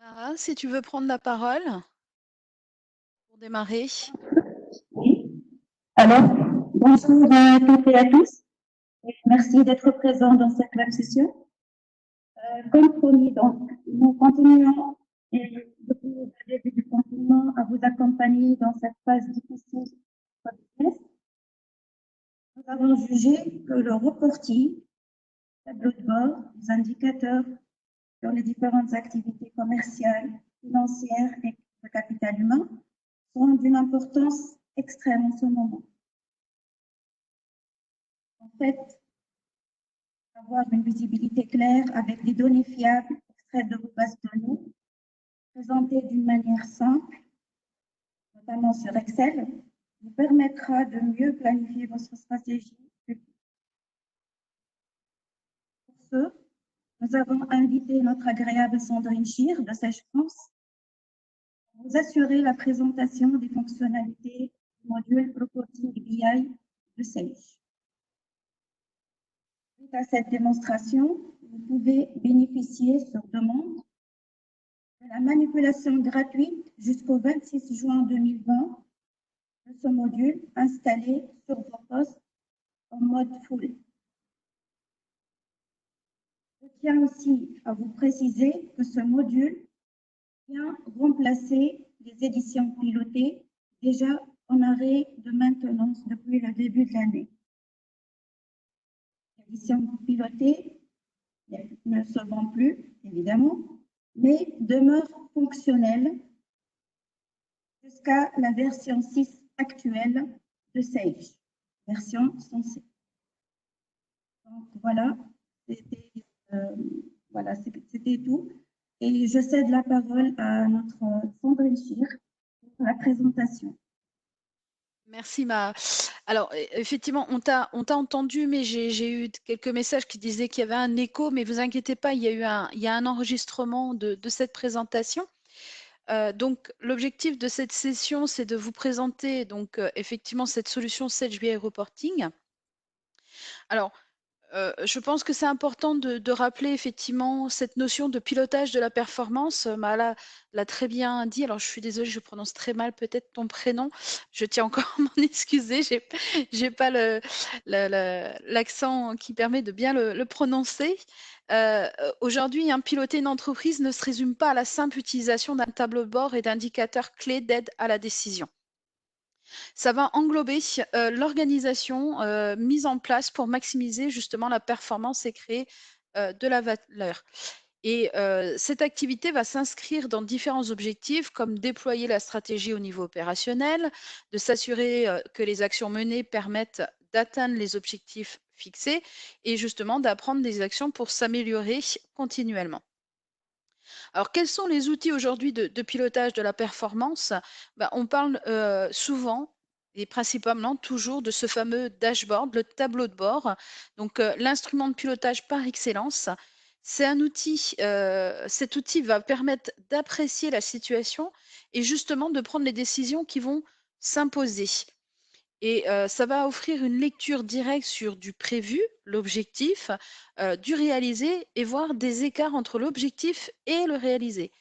Mara, si tu veux prendre la parole pour démarrer. Oui. Alors, bonjour à toutes et à tous. Et merci d'être présents dans cette web session. Comme promis, donc, nous continuons et depuis le début du confinement à vous accompagner dans cette phase difficile de votre business. Nous avons jugé que le reporting, tableau de bord, les indicateurs sur les différentes activités commerciales, financières et de capital humain sont d'une importance extrême en ce moment. En fait, avoir une visibilité claire avec des données fiables extraites de vos bases de données, présentées d'une manière simple, notamment sur Excel, vous permettra de mieux planifier votre stratégie. Pour ce, nous avons invité notre agréable Sandrine Schir de Sage France pour vous assurer la présentation des fonctionnalités du module Reporting BI de Sage. Suite à cette démonstration, vous pouvez bénéficier sur demande de la manipulation gratuite jusqu'au 26 juin 2020 de ce module installé sur vos postes en mode full. Je tiens aussi à vous préciser que ce module vient remplacer les éditions pilotées déjà en arrêt de maintenance depuis le début de l'année. L'édition pilotée ne se vend plus, évidemment, mais demeure fonctionnelle jusqu'à la version 6 actuelle de Sage, version 107. Donc voilà, c'était tout. Et je cède la parole à notre Sandrine Schir pour la présentation. Merci, Ma. Alors, effectivement, on t'a entendu, mais j'ai eu quelques messages qui disaient qu'il y avait un écho, mais vous inquiétez pas, il y a un enregistrement de cette présentation. Donc, l'objectif de cette session, c'est de vous présenter donc effectivement cette solution Sage BI Reporting. Alors, je pense que c'est important de rappeler effectivement cette notion de pilotage de la performance. Mala l'a très bien dit. Alors, je suis désolée, je prononce très mal peut-être ton prénom. Je tiens encore à m'en excuser. J'ai pas l'accent qui permet de bien le prononcer. Aujourd'hui, piloter une entreprise ne se résume pas à la simple utilisation d'un tableau de bord et d'indicateurs clés d'aide à la décision. Ça va englober l'organisation mise en place pour maximiser justement la performance et créer de la valeur. Et cette activité va s'inscrire dans différents objectifs comme déployer la stratégie au niveau opérationnel, de s'assurer que les actions menées permettent d'atteindre les objectifs fixés et justement d'apprendre des actions pour s'améliorer continuellement. Alors, quels sont les outils aujourd'hui de pilotage de la performance? On parle souvent et principalement toujours de ce fameux dashboard, le tableau de bord. Donc, l'instrument de pilotage par excellence, c'est un outil, cet outil va permettre d'apprécier la situation et justement de prendre les décisions qui vont s'imposer. Et ça va offrir une lecture directe sur du prévu, l'objectif, du réalisé et voir des écarts entre l'objectif et le réalisé.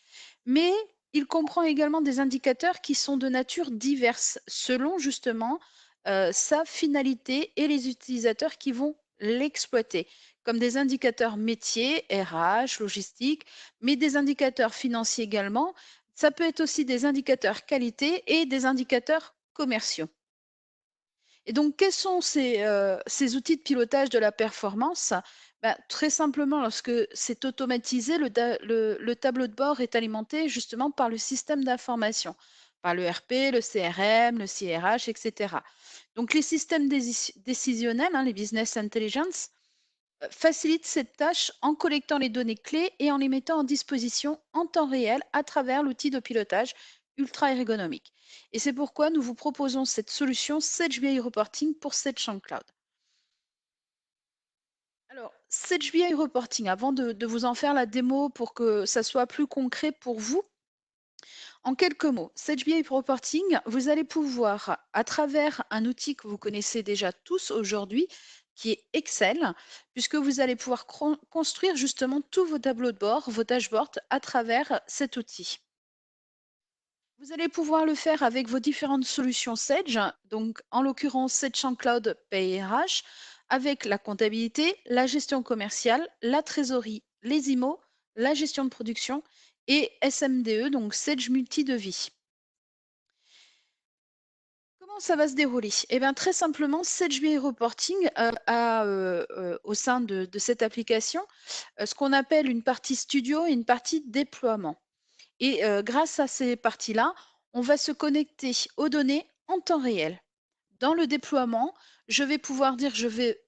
Mais il comprend également des indicateurs qui sont de nature diverse selon justement sa finalité et les utilisateurs qui vont l'exploiter, comme des indicateurs métiers, RH, logistique, mais des indicateurs financiers également. Ça peut être aussi des indicateurs qualité et des indicateurs commerciaux. Et donc, quels sont ces outils de pilotage de la performance? Très simplement, lorsque c'est automatisé, le tableau de bord est alimenté justement par le système d'information, par le RP, le CRM, le CRH, etc. Donc, les systèmes décisionnels, les business intelligence, facilitent cette tâche en collectant les données clés et en les mettant en disposition en temps réel à travers l'outil de pilotage ultra ergonomique. Et c'est pourquoi nous vous proposons cette solution Sage BI Reporting pour SageMaker Cloud. Alors, Sage BI Reporting, avant de vous en faire la démo pour que ça soit plus concret pour vous, en quelques mots, Sage BI Reporting, vous allez pouvoir, à travers un outil que vous connaissez déjà tous aujourd'hui, qui est Excel, puisque vous allez pouvoir construire justement tous vos tableaux de bord, vos dashboards à travers cet outil. Vous allez pouvoir le faire avec vos différentes solutions Sage, donc en l'occurrence Sage en Cloud PayRH, avec la comptabilité, la gestion commerciale, la trésorerie, les IMO, la gestion de production et SMDE, donc Sage Multi-Devis. Comment ça va se dérouler? Eh bien, très simplement, Sage BI Reporting a au sein de cette application ce qu'on appelle une partie studio et une partie déploiement. Et grâce à ces parties-là, on va se connecter aux données en temps réel. Dans le déploiement, je vais pouvoir dire je vais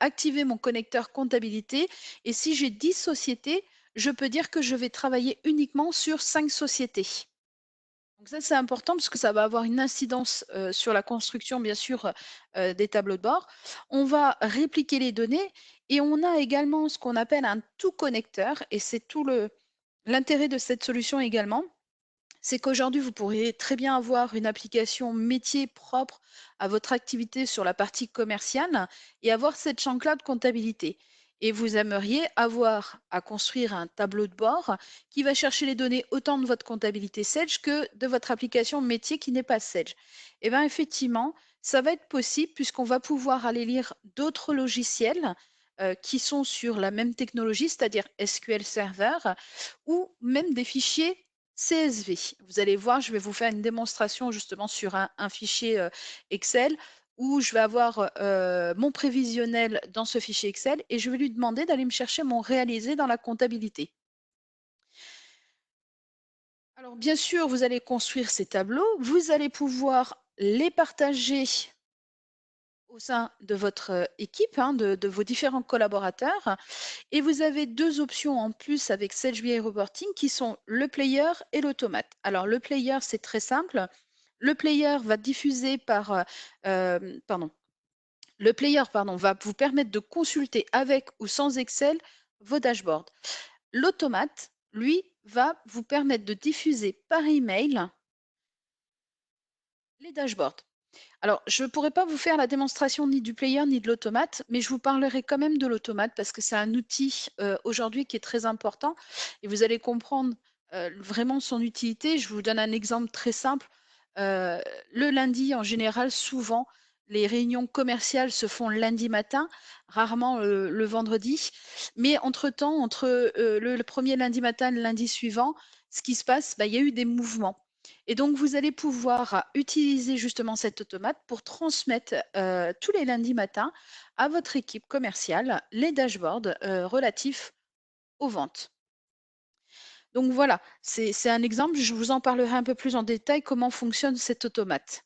activer mon connecteur comptabilité et si j'ai 10 sociétés, je peux dire que je vais travailler uniquement sur 5 sociétés. Donc ça, c'est important parce que ça va avoir une incidence sur la construction, bien sûr, des tableaux de bord. On va répliquer les données et on a également ce qu'on appelle un tout connecteur et c'est tout l'intérêt de cette solution également, c'est qu'aujourd'hui, vous pourriez très bien avoir une application métier propre à votre activité sur la partie commerciale et avoir cette chambre-là de comptabilité. Et vous aimeriez avoir à construire un tableau de bord qui va chercher les données autant de votre comptabilité Sage que de votre application métier qui n'est pas Sage. Et bien effectivement, ça va être possible puisqu'on va pouvoir aller lire d'autres logiciels qui sont sur la même technologie, c'est-à-dire SQL Server, ou même des fichiers CSV. Vous allez voir, je vais vous faire une démonstration justement sur un fichier Excel où je vais avoir mon prévisionnel dans ce fichier Excel et je vais lui demander d'aller me chercher mon réalisé dans la comptabilité. Alors bien sûr, vous allez construire ces tableaux, vous allez pouvoir les partager au sein de votre équipe, hein, de vos différents collaborateurs. Et vous avez deux options en plus avec Sage BI Reporting qui sont le player et l'automate. Alors le player, c'est très simple. Le player va diffuser le player, va vous permettre de consulter avec ou sans Excel vos dashboards. L'automate, lui, va vous permettre de diffuser par email les dashboards. Alors, je ne pourrais pas vous faire la démonstration ni du player ni de l'automate, mais je vous parlerai quand même de l'automate parce que c'est un outil aujourd'hui qui est très important et vous allez comprendre vraiment son utilité. Je vous donne un exemple très simple. Le lundi, en général, souvent, les réunions commerciales se font le lundi matin, rarement le vendredi. Mais entre-temps, entre le premier lundi matin et le lundi suivant, ce qui se passe, bah, il y a eu des mouvements. Et donc, vous allez pouvoir utiliser justement cet automate pour transmettre tous les lundis matins à votre équipe commerciale les dashboards relatifs aux ventes. Donc voilà, c'est un exemple. Je vous en parlerai un peu plus en détail comment fonctionne cet automate.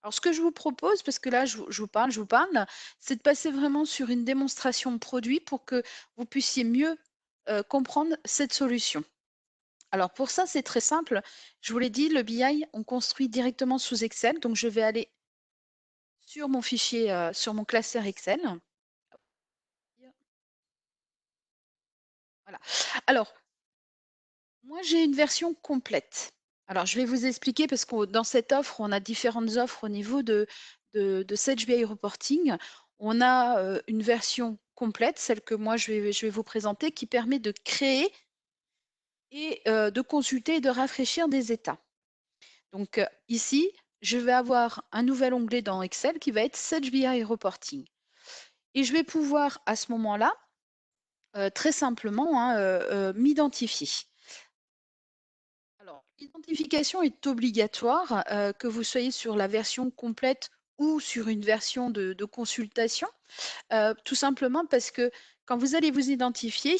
Alors, ce que je vous propose, parce que là, je vous parle, c'est de passer vraiment sur une démonstration de produit pour que vous puissiez mieux comprendre cette solution. Alors pour ça, c'est très simple. Je vous l'ai dit, le BI, on construit directement sous Excel. Donc je vais aller sur mon fichier, sur mon classeur Excel. Voilà. Alors, moi, j'ai une version complète. Alors, je vais vous expliquer parce que dans cette offre, on a différentes offres au niveau de Sage BI Reporting. On a une version complète, celle que moi, je vais vous présenter, qui permet de créer et de consulter et de rafraîchir des états. Donc ici, je vais avoir un nouvel onglet dans Excel qui va être Sage BI Reporting. Et je vais pouvoir à ce moment-là, très simplement, hein, m'identifier. Alors, l'identification est obligatoire, que vous soyez sur la version complète ou sur une version de consultation, tout simplement parce que quand vous allez vous identifier,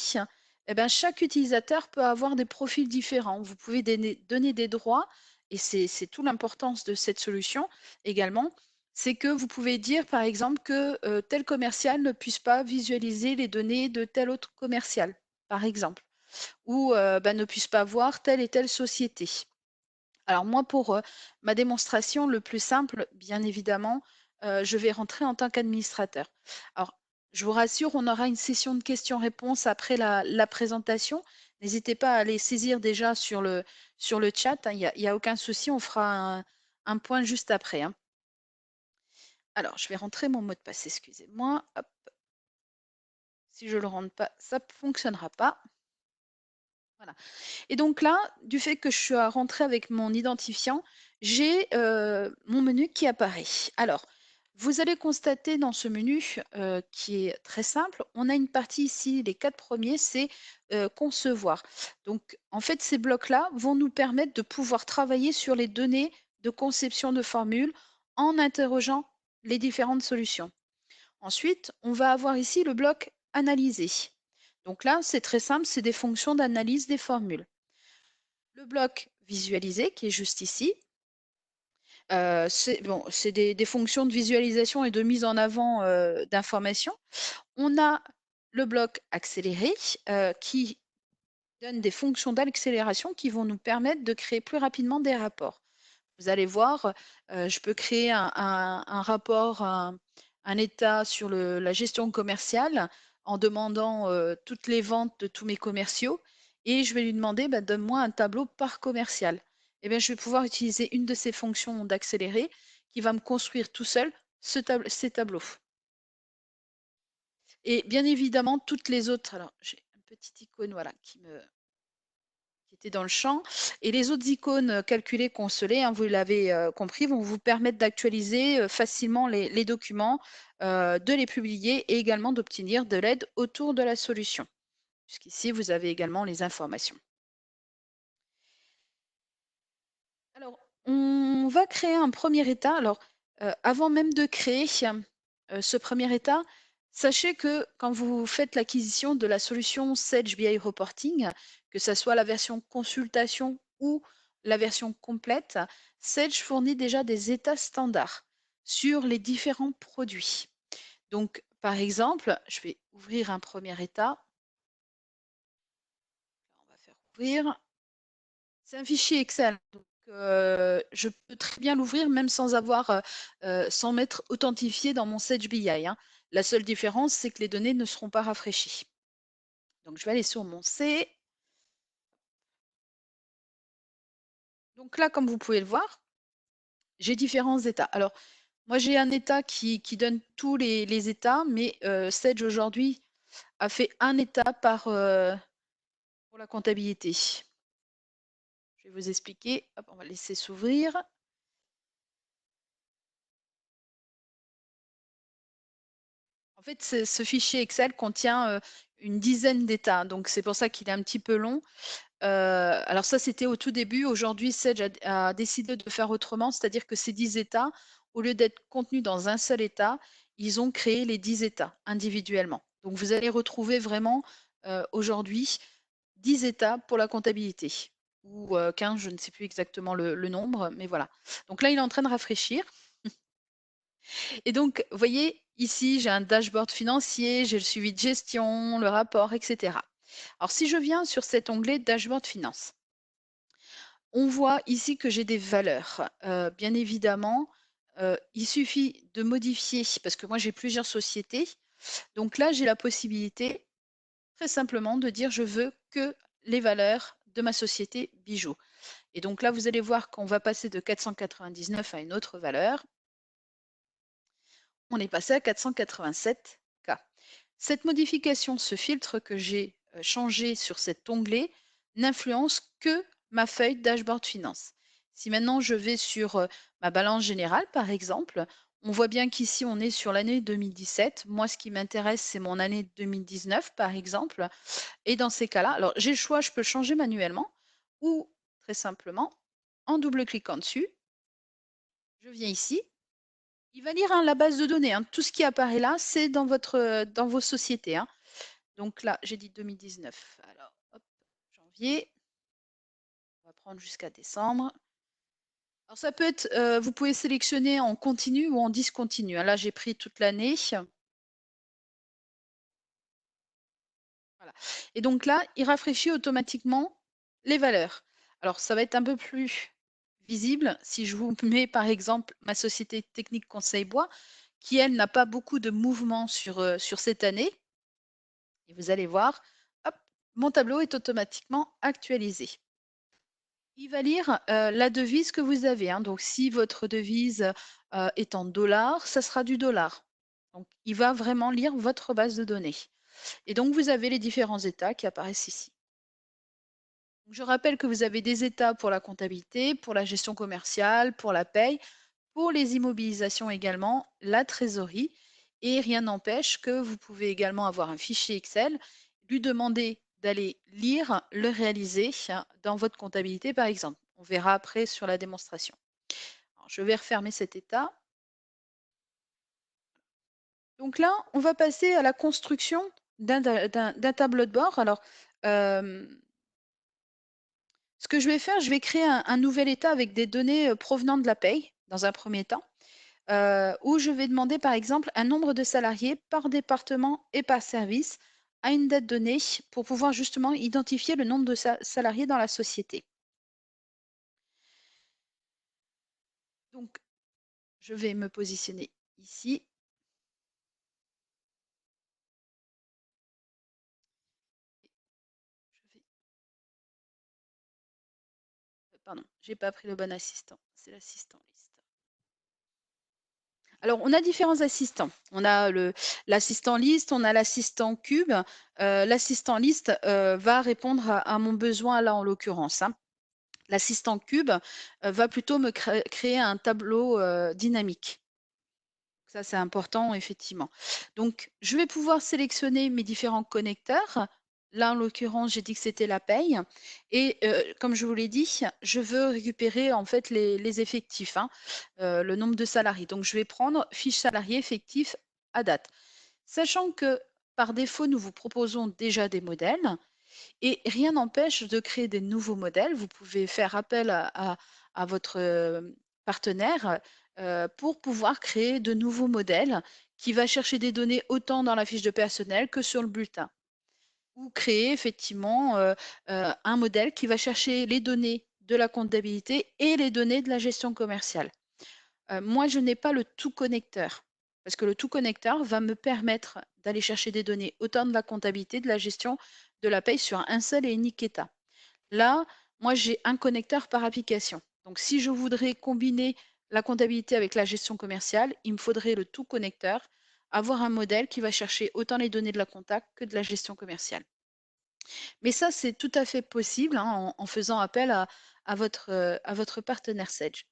eh ben, chaque utilisateur peut avoir des profils différents. Vous pouvez donner des droits, et c'est tout l'importance de cette solution également, c'est que vous pouvez dire par exemple que tel commercial ne puisse pas visualiser les données de tel autre commercial, par exemple, ou bah, ne puisse pas voir telle et telle société. Alors moi, pour ma démonstration, le plus simple, bien évidemment, je vais rentrer en tant qu'administrateur. Alors, je vous rassure, on aura une session de questions-réponses après la présentation. N'hésitez pas à aller saisir déjà sur le chat, hein, il n'y a aucun souci, on fera un point juste après, hein. Alors, je vais rentrer mon mot de passe, excusez-moi. Hop. Si je ne le rentre pas, ça ne fonctionnera pas. Voilà. Et donc là, du fait que je suis rentrée avec mon identifiant, j'ai mon menu qui apparaît. Alors, vous allez constater dans ce menu qui est très simple, on a une partie ici, les 4 premiers, c'est concevoir. Donc, en fait, ces blocs-là vont nous permettre de pouvoir travailler sur les données de conception de formules en interrogeant les différentes solutions. Ensuite, on va avoir ici le bloc analyser. Donc là, c'est très simple, c'est des fonctions d'analyse des formules. Le bloc visualiser qui est juste ici, c'est bon, des fonctions de visualisation et de mise en avant d'informations. On a le bloc accéléré qui donne des fonctions d'accélération qui vont nous permettre de créer plus rapidement des rapports. Vous allez voir, je peux créer un rapport, un état sur la gestion commerciale en demandant toutes les ventes de tous mes commerciaux et je vais lui demander, bah, donne-moi un tableau par commercial. Et bien, je vais pouvoir utiliser une de ces fonctions d'accéléré qui va me construire tout seul ces tableaux. Et bien évidemment, toutes les autres, alors j'ai une petite icône voilà, qui était dans le champ. Et les autres icônes calculées, consolées, hein, vous l'avez compris, vont vous permettre d'actualiser facilement les documents, de les publier et également d'obtenir de l'aide autour de la solution. Puisqu'ici, vous avez également les informations. Alors, on va créer un premier état. Alors, avant même de créer ce premier état, sachez que quand vous faites l'acquisition de la solution Sage BI Reporting, que ce soit la version consultation ou la version complète, Sage fournit déjà des états standards sur les différents produits. Donc, par exemple, je vais ouvrir un premier état. On va faire ouvrir. C'est un fichier Excel, donc je peux très bien l'ouvrir même sans m'être authentifié dans mon Sage BI, hein. La seule différence, c'est que les données ne seront pas rafraîchies. Donc je vais aller sur mon C. Donc là, comme vous pouvez le voir, j'ai différents états. Alors, moi j'ai un état qui donne tous les états, mais Sage aujourd'hui a fait un état pour la comptabilité. Je vais vous expliquer. Hop, on va laisser s'ouvrir. En fait, ce fichier Excel contient une dizaine d'états, donc c'est pour ça qu'il est un petit peu long. Alors ça, c'était au tout début. Aujourd'hui, Sage a décidé de faire autrement, c'est-à-dire que ces 10 états, au lieu d'être contenus dans un seul état, ils ont créé les 10 états individuellement. Donc vous allez retrouver vraiment aujourd'hui 10 états pour la comptabilité, ou 15, je ne sais plus exactement le nombre, mais voilà. Donc là, il est en train de rafraîchir. Et donc, vous voyez, ici, j'ai un dashboard financier, j'ai le suivi de gestion, le rapport, etc. Alors, si je viens sur cet onglet Dashboard Finance, on voit ici que j'ai des valeurs. Bien évidemment, il suffit de modifier, parce que moi, j'ai plusieurs sociétés. Donc là, j'ai la possibilité, très simplement, de dire je veux que les valeurs de ma société bijoux. Et donc là, vous allez voir qu'on va passer de 499 à une autre valeur. On est passé à 487 K. Cette modification, ce filtre que j'ai changé sur cet onglet, n'influence que ma feuille dashboard finance. Si maintenant je vais sur ma balance générale, par exemple, on voit bien qu'ici on est sur l'année 2017. Moi, ce qui m'intéresse, c'est mon année 2019, par exemple. Et dans ces cas-là, alors j'ai le choix, je peux changer manuellement ou très simplement, en double-cliquant dessus, je viens ici. Il va lire hein, la base de données, hein. Tout ce qui apparaît là, c'est dans vos sociétés, hein. Donc là, j'ai dit 2019. Alors, hop, janvier. On va prendre jusqu'à décembre. Alors ça peut être, vous pouvez sélectionner en continu ou en discontinu, hein. Là, j'ai pris toute l'année. Voilà. Et donc là, il rafraîchit automatiquement les valeurs. Alors, ça va être un peu plus visible si je vous mets par exemple ma société technique Conseil Bois, qui elle n'a pas beaucoup de mouvements sur cette année. Et vous allez voir, hop, mon tableau est automatiquement actualisé. Il va lire la devise que vous avez, hein. Donc, si votre devise est en dollars, ça sera du dollar. Donc, il va vraiment lire votre base de données. Et donc, vous avez les différents états qui apparaissent ici. Je rappelle que vous avez des états pour la comptabilité, pour la gestion commerciale, pour la paye, pour les immobilisations également, la trésorerie. Et rien n'empêche que vous pouvez également avoir un fichier Excel, lui demander d'aller lire, le réaliser dans votre comptabilité par exemple. On verra après sur la démonstration. Alors, je vais refermer cet état. Donc là, on va passer à la construction d'un tableau de bord. Alors, ce que je vais faire, je vais créer un nouvel état avec des données provenant de la paye, dans un premier temps, où je vais demander, par exemple, un nombre de salariés par département et par service à une date donnée pour pouvoir justement identifier le nombre de salariés dans la société. Donc, je vais me positionner ici. Pardon, j'ai pas pris le bon assistant. C'est l'assistant liste. Alors, on a différents assistants. On a l'assistant liste, on a l'assistant cube. L'assistant liste va répondre à mon besoin là en l'occurrence, hein. L'assistant cube va plutôt me créer un tableau dynamique. Ça, c'est important, effectivement. Donc, je vais pouvoir sélectionner mes différents connecteurs. Là, en l'occurrence, j'ai dit que c'était la paye. Et comme je vous l'ai dit, je veux récupérer en fait les effectifs, hein, le nombre de salariés. Donc, je vais prendre fiche salarié effectif à date. Sachant que par défaut, nous vous proposons déjà des modèles et rien n'empêche de créer des nouveaux modèles. Vous pouvez faire appel à votre partenaire pour pouvoir créer de nouveaux modèles qui va chercher des données autant dans la fiche de personnel que sur le bulletin. Ou créer effectivement un modèle qui va chercher les données de la comptabilité et les données de la gestion commerciale. Moi, je n'ai pas le tout connecteur parce que le tout connecteur va me permettre d'aller chercher des données autant de la comptabilité, de la gestion, de la paye sur un seul et unique état. Là, moi, j'ai un connecteur par application. Donc, si je voudrais combiner la comptabilité avec la gestion commerciale, il me faudrait le tout connecteur, avoir un modèle qui va chercher autant les données de la compta que de la gestion commerciale. Mais ça, c'est tout à fait possible hein, en faisant appel à votre partenaire Sage.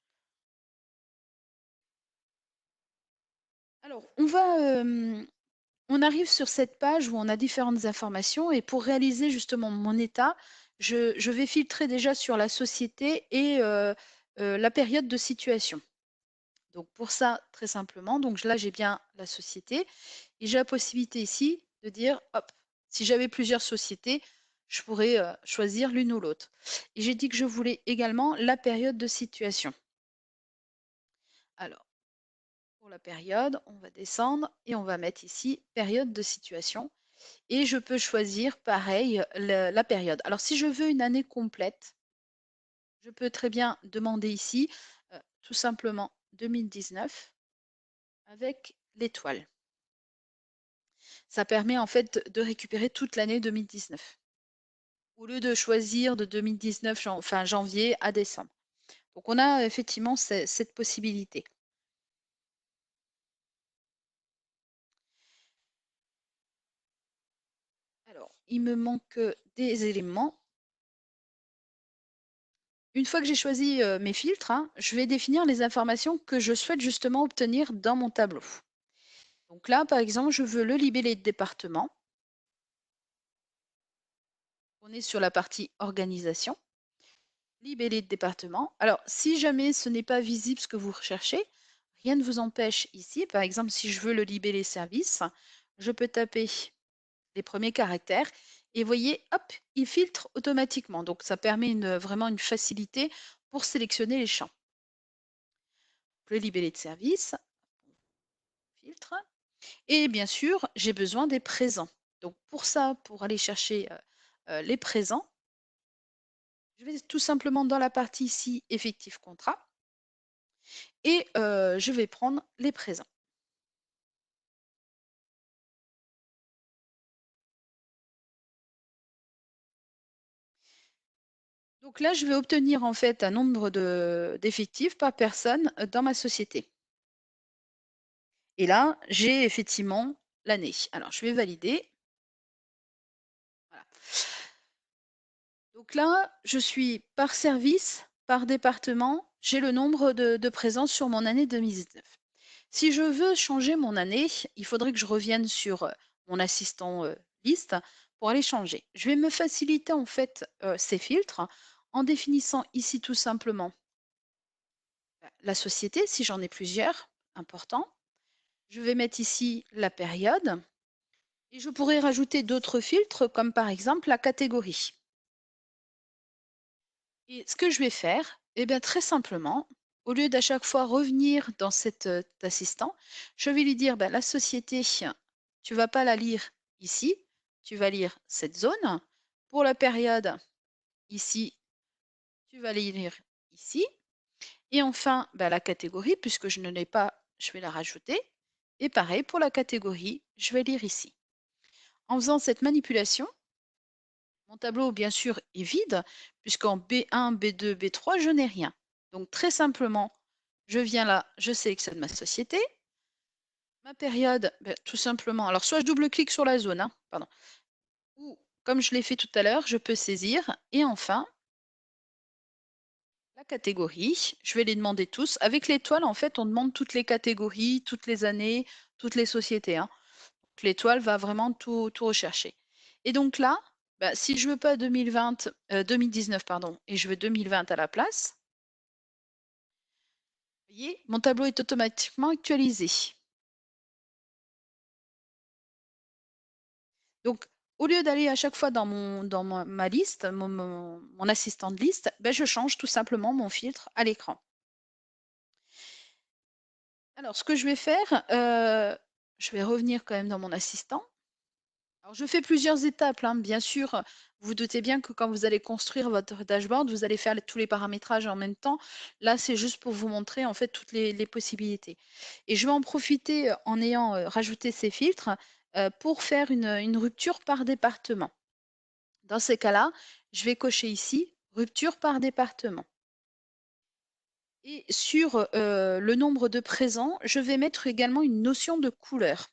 Alors, on arrive sur cette page où on a différentes informations et pour réaliser justement mon état, je vais filtrer déjà sur la société et la période de situation. Donc pour ça, très simplement, donc là j'ai bien la société et j'ai la possibilité ici de dire, hop, si j'avais plusieurs sociétés, je pourrais choisir l'une ou l'autre. Et j'ai dit que je voulais également la période de situation. Alors, pour la période, on va descendre et on va mettre ici période de situation. Et je peux choisir pareil la période. Alors si je veux une année complète, je peux très bien demander ici tout simplement 2019 avec l'étoile. Ça permet en fait de récupérer toute l'année 2019 au lieu de choisir de 2019 enfin janvier à décembre. Donc on a effectivement cette possibilité. Alors, il me manque des éléments. Une fois que j'ai choisi mes filtres, hein, je vais définir les informations que je souhaite justement obtenir dans mon tableau. Donc là, par exemple, je veux le libellé de département. On est sur la partie organisation. Libellé de département. Alors, si jamais ce n'est pas visible ce que vous recherchez, rien ne vous empêche ici. Par exemple, si je veux le libellé service, je peux taper les premiers caractères et voyez, hop, il filtre automatiquement. Donc, ça permet vraiment une facilité pour sélectionner les champs. Le libellé de service, filtre. Et bien sûr, j'ai besoin des présents. Donc pour ça, pour aller chercher les présents, je vais tout simplement dans la partie ici, effectif contrat, et je vais prendre les présents. Donc là, je vais obtenir en fait un nombre d'effectifs par personne dans ma société. Et là, j'ai effectivement l'année. Alors, je vais valider. Voilà. Donc là, je suis par service, par département, j'ai le nombre de présences sur mon année 2019. Si je veux changer mon année, il faudrait que je revienne sur mon assistant liste pour aller changer. Je vais me faciliter en fait ces filtres en définissant ici tout simplement la société, si j'en ai plusieurs, important. Je vais mettre ici la période et je pourrais rajouter d'autres filtres comme par exemple la catégorie. Et ce que je vais faire, eh bien, très simplement, au lieu d'à chaque fois revenir dans cet assistant, je vais lui dire, ben, la société, tu vas pas la lire ici, tu vas lire cette zone. Pour la période, ici, tu vas la lire ici. Et enfin, ben, la catégorie, puisque je ne l'ai pas, je vais la rajouter. Et pareil, pour la catégorie, je vais lire ici. En faisant cette manipulation, mon tableau, bien sûr, est vide, puisqu'en B1, B2, B3, je n'ai rien. Donc, très simplement, je viens là, je sélectionne ma société. Ma période, ben, tout simplement, alors soit je double-clique sur la zone, hein, pardon, ou comme je l'ai fait tout à l'heure, je peux saisir. Et enfin, la catégorie, je vais les demander tous. Avec l'étoile, en fait, on demande toutes les catégories, toutes les années, toutes les sociétés, hein. L'étoile va vraiment tout rechercher. Et donc là, bah, si je veux pas 2019 pardon, et je veux 2020 à la place, vous voyez, mon tableau est automatiquement actualisé. Donc, au lieu d'aller à chaque fois dans ma liste, mon assistant de liste, ben, je change tout simplement mon filtre à l'écran. Alors, ce que je vais faire, je vais revenir quand même dans mon assistant. Alors, je fais plusieurs étapes, hein. Bien sûr, vous vous doutez bien que quand vous allez construire votre dashboard, vous allez faire tous les paramétrages en même temps. Là, c'est juste pour vous montrer en fait toutes les possibilités. Et je vais en profiter en ayant rajouté ces filtres pour faire une rupture par département. Dans ces cas-là, je vais cocher ici rupture par département. Et sur le nombre de présents, je vais mettre également une notion de couleur.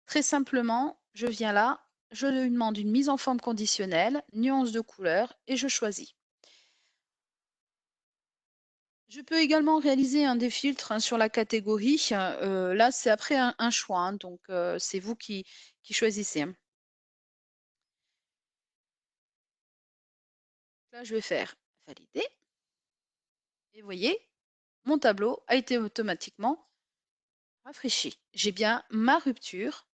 Très simplement, je viens là, je lui demande une mise en forme conditionnelle, nuance de couleur et je choisis. Je peux également réaliser des filtres sur la catégorie. Là, c'est après un choix, hein, donc c'est vous qui choisissez, hein. Là, je vais faire valider. Et vous voyez, mon tableau a été automatiquement rafraîchi. J'ai bien ma rupture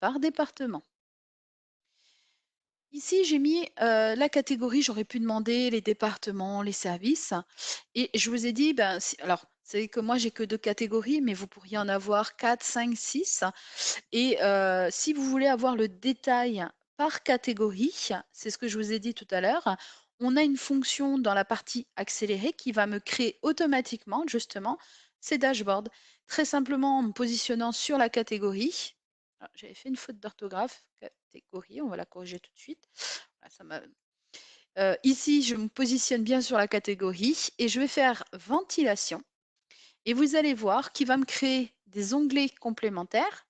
par département. Ici, j'ai mis la catégorie, j'aurais pu demander les départements, les services. Et je vous ai dit, ben, alors, vous savez que moi, j'ai que 2 catégories, mais vous pourriez en avoir 4, 5, 6. Et si vous voulez avoir le détail par catégorie, c'est ce que je vous ai dit tout à l'heure, on a une fonction dans la partie accélérée qui va me créer automatiquement, justement, ces dashboards. Très simplement en me positionnant sur la catégorie. Ah, j'avais fait une faute d'orthographe, catégorie, on va la corriger tout de suite. Voilà, ici, je me positionne bien sur la catégorie et je vais faire ventilation. Et vous allez voir qu'il va me créer des onglets complémentaires,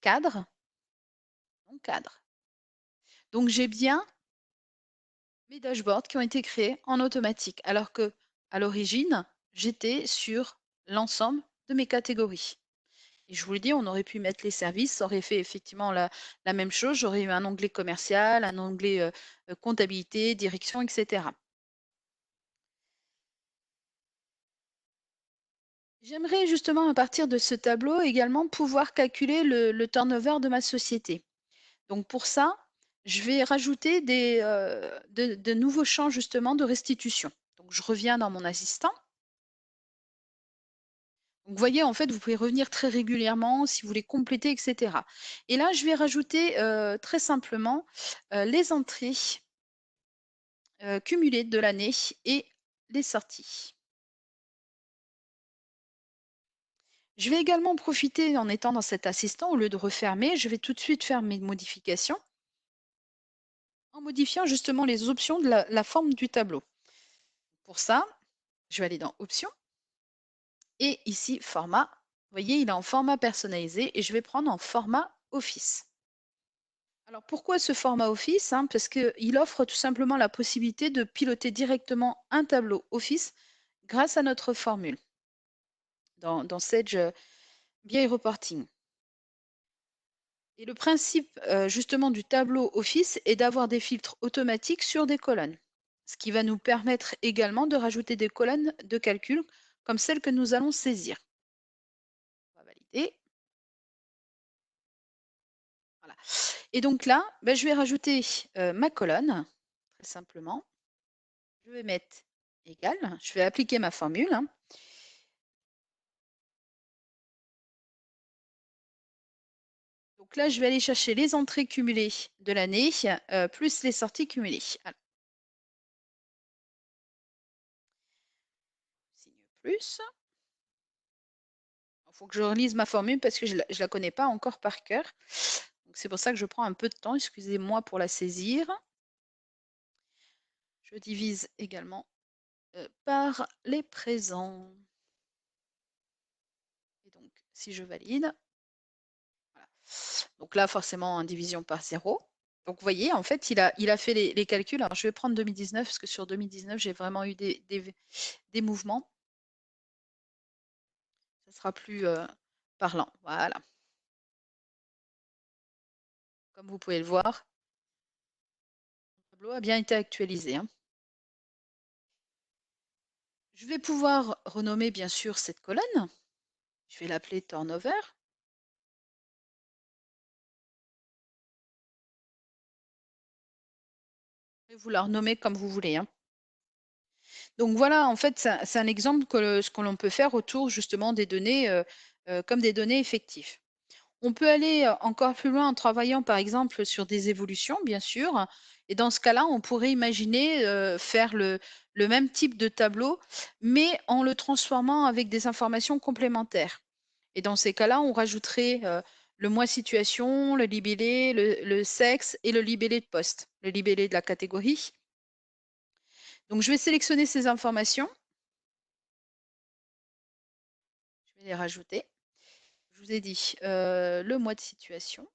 cadre, non cadre. Donc j'ai bien mes dashboards qui ont été créés en automatique, alors que à l'origine, j'étais sur l'ensemble de mes catégories. Et je vous le dis, on aurait pu mettre les services, ça aurait fait effectivement la même chose. J'aurais eu un onglet commercial, un onglet comptabilité, direction, etc. J'aimerais justement, à partir de ce tableau, également pouvoir calculer le turnover de ma société. Donc pour ça, je vais rajouter de nouveaux champs justement de restitution. Donc je reviens dans mon assistant. Donc vous voyez, en fait, vous pouvez revenir très régulièrement si vous voulez compléter, etc. Et là, je vais rajouter très simplement les entrées cumulées de l'année et les sorties. Je vais également profiter en étant dans cet assistant, au lieu de refermer, je vais tout de suite faire mes modifications en modifiant justement les options de la forme du tableau. Pour ça, je vais aller dans Options et ici Format. Vous voyez, il est en format personnalisé et je vais prendre en format Office. Alors pourquoi ce format Office, hein? Parce qu'il offre tout simplement la possibilité de piloter directement un tableau Office grâce à notre formule dans Sage BI Reporting. Et le principe justement du tableau Office est d'avoir des filtres automatiques sur des colonnes, ce qui va nous permettre également de rajouter des colonnes de calcul comme celles que nous allons saisir. On va valider. Voilà. Et donc là, ben, je vais rajouter ma colonne, très simplement. Je vais mettre égal, je vais appliquer ma formule. Hein. Donc là, je vais aller chercher les entrées cumulées de l'année plus les sorties cumulées. Alors, signe plus. Il faut que je relise ma formule parce que je ne la connais pas encore par cœur. C'est pour ça que je prends un peu de temps, excusez-moi pour la saisir. Je divise également par les présents. Et donc, si je valide, voilà. Donc là, forcément, en division par 0. Donc, vous voyez, en fait, il a fait les calculs. Alors, je vais prendre 2019 parce que sur 2019, j'ai vraiment eu des mouvements. Ça sera plus parlant. Voilà. Comme vous pouvez le voir, le tableau a bien été actualisé. Hein. Je vais pouvoir renommer bien sûr cette colonne. Je vais l'appeler turnover. Et vous la renommez comme vous voulez. Hein. Donc voilà, en fait, c'est un exemple que ce que l'on peut faire autour justement des données comme des données effectives. On peut aller encore plus loin en travaillant par exemple sur des évolutions, bien sûr. Et dans ce cas-là, on pourrait imaginer faire le même type de tableau, mais en le transformant avec des informations complémentaires. Et dans ces cas-là, on rajouterait le mois situation, le libellé, le sexe et le libellé de poste, le libellé de la catégorie. Donc, je vais sélectionner ces informations. Je vais les rajouter. Je vous ai dit le mois de situation.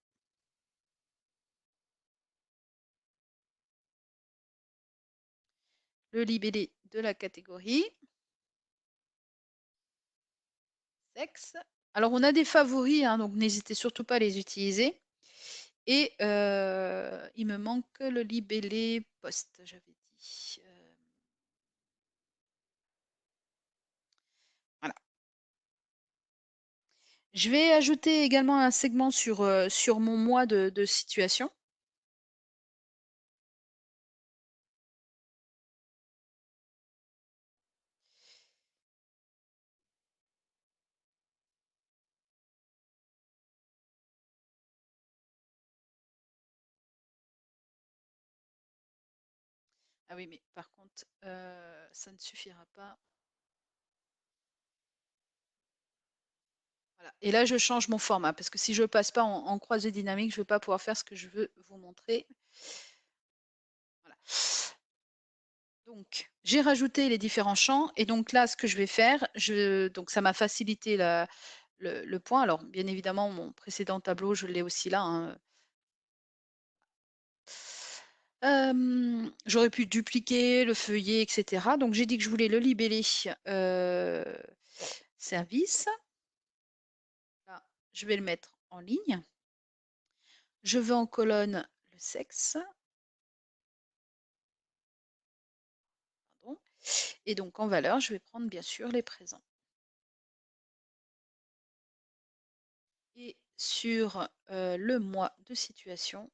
Le libellé de la catégorie. Sexe. Alors, on a des favoris, hein, donc n'hésitez surtout pas à les utiliser. Et il me manque le libellé poste, j'avais dit. Voilà. Je vais ajouter également un segment sur mon mois de situation. Ah oui, mais par contre, ça ne suffira pas. Voilà. Et là, je change mon format parce que si je ne passe pas en croisée dynamique, je ne vais pas pouvoir faire ce que je veux vous montrer. Voilà. Donc, j'ai rajouté les différents champs et donc là, ce que je vais faire, donc ça m'a facilité le point. Alors, bien évidemment, mon précédent tableau, je l'ai aussi là. Hein. J'aurais pu dupliquer le feuillet, etc. Donc, j'ai dit que je voulais le libeller service. Là, je vais le mettre en ligne. Je veux en colonne le sexe. Pardon. Et donc, en valeur, je vais prendre bien sûr les présents. Et sur le mois de situation,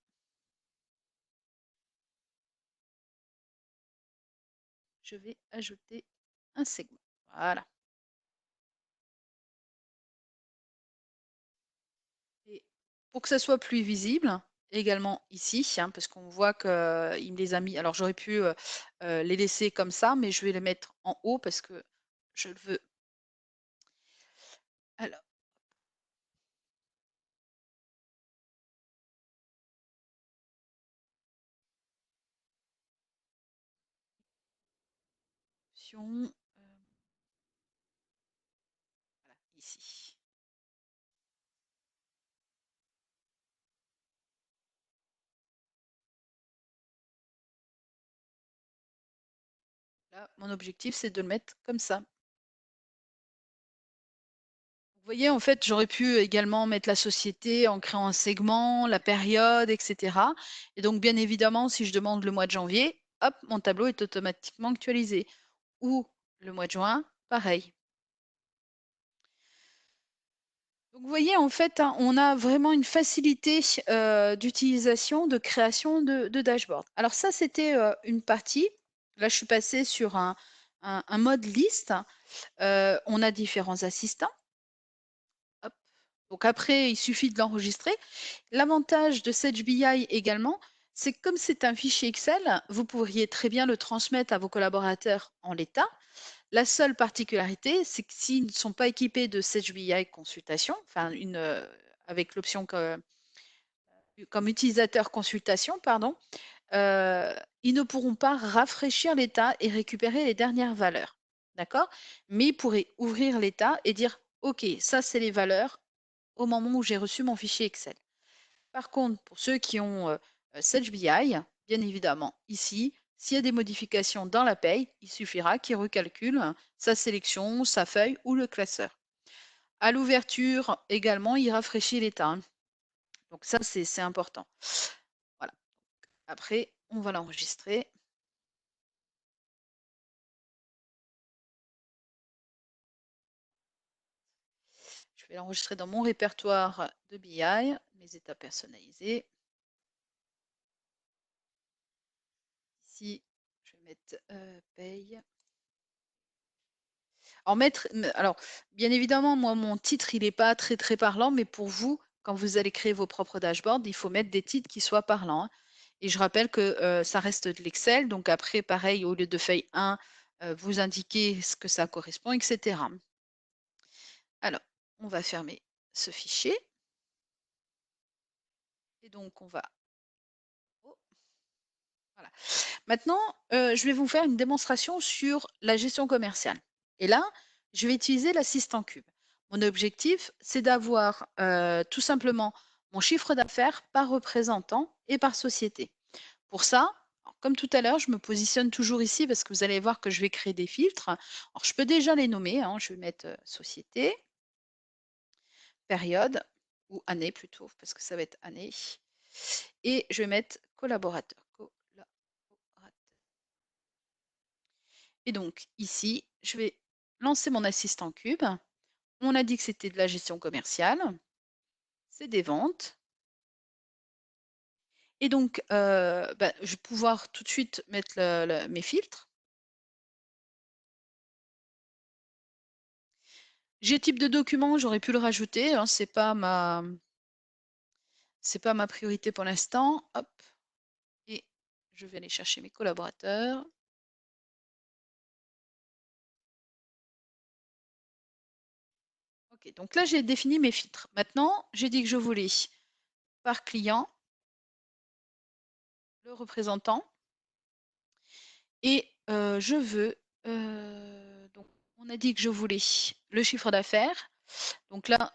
je vais ajouter un segment. Voilà. Et pour que ça soit plus visible, également ici, hein, parce qu'on voit qu'il me les a mis. Alors j'aurais pu les laisser comme ça, mais je vais les mettre en haut parce que je le veux. Alors, option, voilà, ici. Là, mon objectif, c'est de le mettre comme ça. Vous voyez, en fait, j'aurais pu également mettre la société en créant un segment, la période, etc. Et donc, bien évidemment, si je demande le mois de janvier, hop, mon tableau est automatiquement actualisé. Ou le mois de juin, pareil. Donc, vous voyez, en fait, hein, on a vraiment une facilité d'utilisation, de création de dashboard. Alors ça, c'était une partie. Là, je suis passée sur un mode liste. On a différents assistants. Hop. Donc après, il suffit de l'enregistrer. L'avantage de Sage BI également, c'est que comme c'est un fichier Excel, vous pourriez très bien le transmettre à vos collaborateurs en l'état. La seule particularité, c'est que s'ils ne sont pas équipés de Sage BI consultation, enfin avec l'option comme utilisateur consultation, pardon, ils ne pourront pas rafraîchir l'état et récupérer les dernières valeurs. D'accord? Mais ils pourraient ouvrir l'état et dire, OK, ça c'est les valeurs au moment où j'ai reçu mon fichier Excel. Par contre, pour ceux qui ont Sage BI, bien évidemment, ici, s'il y a des modifications dans la paye, il suffira qu'il recalcule sa sélection, sa feuille ou le classeur. À l'ouverture, également, il rafraîchit l'état, hein. Donc ça, c'est important. Voilà. Après, on va l'enregistrer. Je vais l'enregistrer dans mon répertoire de BI, mes états personnalisés. Ici, je vais mettre paye. Alors, bien évidemment, moi, mon titre, il n'est pas très parlant, mais pour vous, quand vous allez créer vos propres dashboards, il faut mettre des titres qui soient parlants, hein. Et je rappelle que ça reste de l'Excel, donc après, pareil, au lieu de feuille 1, vous indiquez ce que ça correspond, etc. Alors, on va fermer ce fichier. Et donc, on va... Oh, voilà. Maintenant, je vais vous faire une démonstration sur la gestion commerciale. Et là, je vais utiliser l'assistant cube. Mon objectif, c'est d'avoir tout simplement mon chiffre d'affaires par représentant et par société. Pour ça, alors, comme tout à l'heure, je me positionne toujours ici parce que vous allez voir que je vais créer des filtres. Alors, je peux déjà les nommer, hein. Je vais mettre société, période, ou année plutôt, parce que ça va être année. Et je vais mettre collaborateur. Et donc ici, je vais lancer mon assistant cube. On a dit que c'était de la gestion commerciale, c'est des ventes. Et donc, je vais pouvoir tout de suite mettre mes filtres. J'ai type de document, j'aurais pu le rajouter, hein, c'est pas ma priorité pour l'instant. Hop, et je vais aller chercher mes collaborateurs. Ok, donc là j'ai défini mes filtres. Maintenant, j'ai dit que je voulais par client, le représentant, et je veux, donc on a dit que je voulais le chiffre d'affaires. Donc là,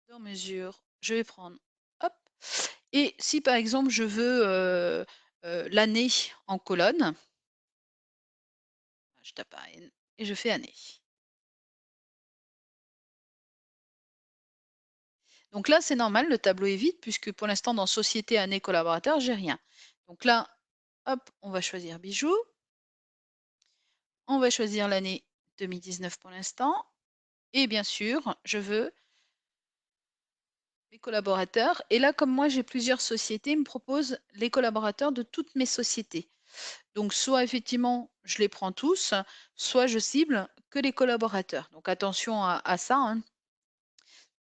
dans mesure, je vais prendre, hop. Et si par exemple je veux l'année en colonne, je tape un N et je fais année. Donc là, c'est normal, le tableau est vide puisque pour l'instant dans société, année, collaborateur, j'ai rien. Donc là, hop, on va choisir bijoux. On va choisir l'année 2019 pour l'instant. Et bien sûr, je veux mes collaborateurs. Et là, comme moi, j'ai plusieurs sociétés, ils me proposent les collaborateurs de toutes mes sociétés. Donc, soit effectivement, je les prends tous, soit je cible que les collaborateurs. Donc, attention à ça, hein.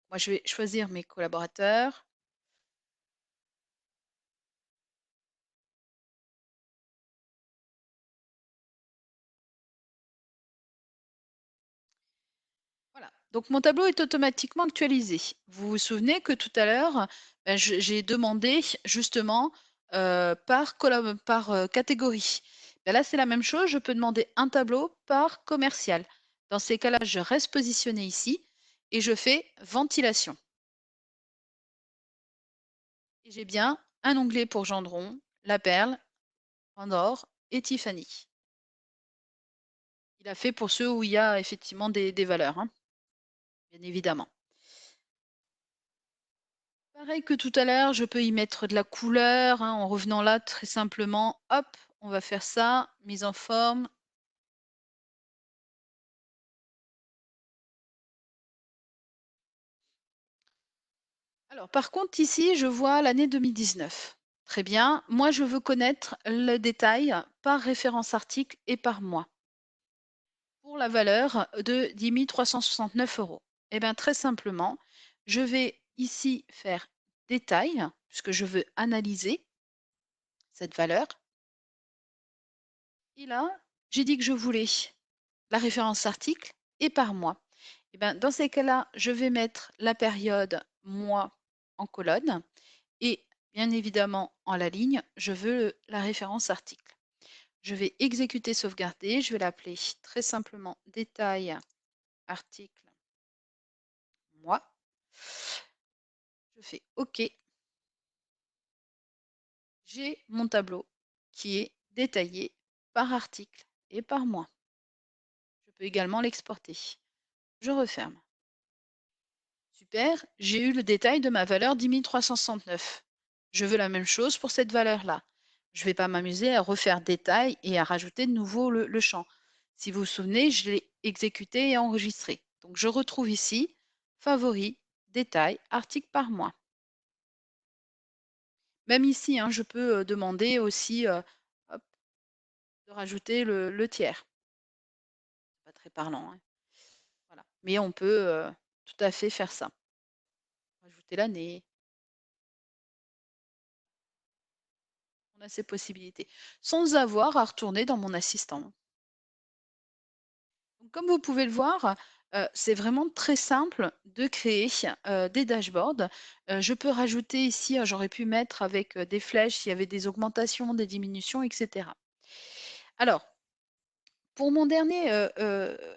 Moi, je vais choisir mes collaborateurs. Voilà. Donc, mon tableau est automatiquement actualisé. Vous vous souvenez que tout à l'heure, j'ai demandé justement par catégorie. Ben là, c'est la même chose. Je peux demander un tableau par commercial. Dans ces cas-là, je reste positionné ici et je fais ventilation. Et j'ai bien un onglet pour Gendron, La Perle, Pandore et Tiffany. Il a fait pour ceux où il y a effectivement des valeurs, hein, bien évidemment. Pareil que tout à l'heure, je peux y mettre de la couleur, hein, en revenant là très simplement. Hop, on va faire ça, mise en forme. Alors par contre ici, je vois l'année 2019. Très bien. Moi, je veux connaître le détail par référence article et par mois. Pour la valeur de 10 369 €. Eh bien, très simplement, je vais ici faire détail, puisque je veux analyser cette valeur. Et là, j'ai dit que je voulais la référence article et par mois. Eh bien, dans ces cas-là, je vais mettre la période mois en colonne et bien évidemment en la ligne, je veux la référence article. Je vais exécuter, sauvegarder, je vais l'appeler très simplement détail article mois. Je fais OK. J'ai mon tableau qui est détaillé par article et par mois. Je peux également l'exporter. Je referme. Super, j'ai eu le détail de ma valeur 10 369. Je veux la même chose pour cette valeur-là. Je ne vais pas m'amuser à refaire détail et à rajouter de nouveau le champ. Si vous vous souvenez, je l'ai exécuté et enregistré. Donc je retrouve ici favoris, détail, article par mois. Même ici, hein, je peux demander aussi hop, de rajouter le tiers. Pas très parlant, hein. Voilà. Mais on peut tout à fait faire ça. Rajouter l'année. On a ces possibilités. Sans avoir à retourner dans mon assistant. Donc, comme vous pouvez le voir, c'est vraiment très simple de créer des dashboards. Je peux rajouter ici, j'aurais pu mettre avec des flèches s'il y avait des augmentations, des diminutions, etc. Alors, pour mon dernier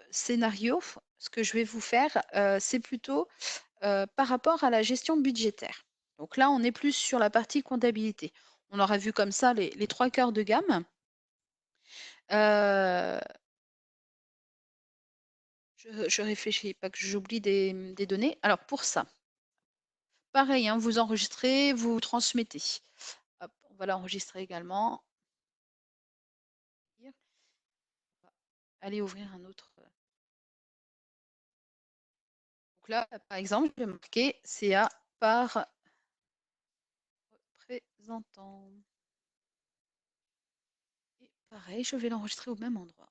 scénario, ce que je vais vous faire, c'est plutôt par rapport à la gestion budgétaire. Donc là, on est plus sur la partie comptabilité. On aura vu comme ça les 3 quarts de gamme. Euh, je réfléchis, pas que j'oublie des données. Alors pour ça, pareil, hein, vous enregistrez, vous transmettez. Hop, on va l'enregistrer également. Allez ouvrir un autre. Donc là, par exemple, je vais marquer CA par représentant. Et pareil, je vais l'enregistrer au même endroit.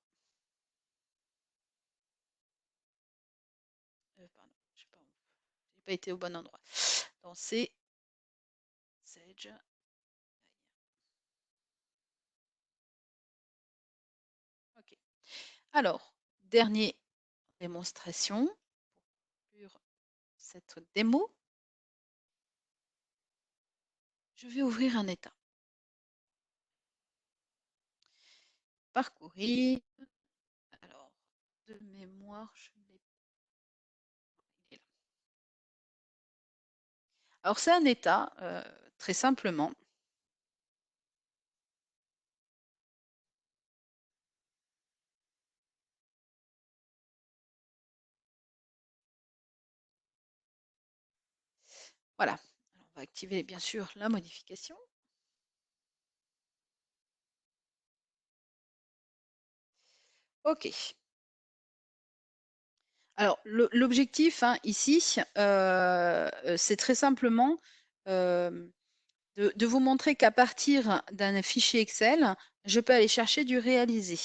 Pardon, je n'ai pas été au bon endroit. Dans C, Sage. Ok. Alors, dernière démonstration pour cette démo. Je vais ouvrir un état. Parcourir. Alors, de mémoire, je l'ai. Il est là. Alors, c'est un état, très simplement. Voilà. Alors, on va activer bien sûr la modification. OK. Alors, l'objectif hein, ici, c'est très simplement de vous montrer qu'à partir d'un fichier Excel, je peux aller chercher du réalisé.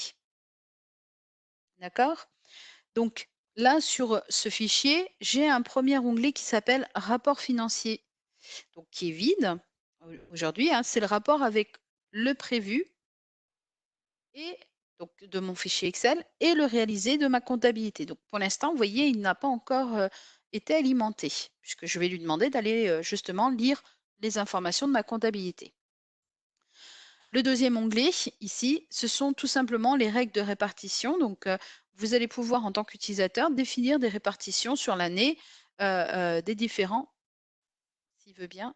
D'accord? Donc là, sur ce fichier, j'ai un premier onglet qui s'appelle rapport financier, donc qui est vide. Aujourd'hui, hein, c'est le rapport avec le prévu et donc de mon fichier Excel et le réalisé de ma comptabilité. Donc pour l'instant, vous voyez, il n'a pas encore été alimenté, puisque je vais lui demander d'aller justement lire les informations de ma comptabilité. Le deuxième onglet, ici, ce sont tout simplement les règles de répartition. Donc, vous allez pouvoir, en tant qu'utilisateur, définir des répartitions sur l'année des différents, s'il veut bien.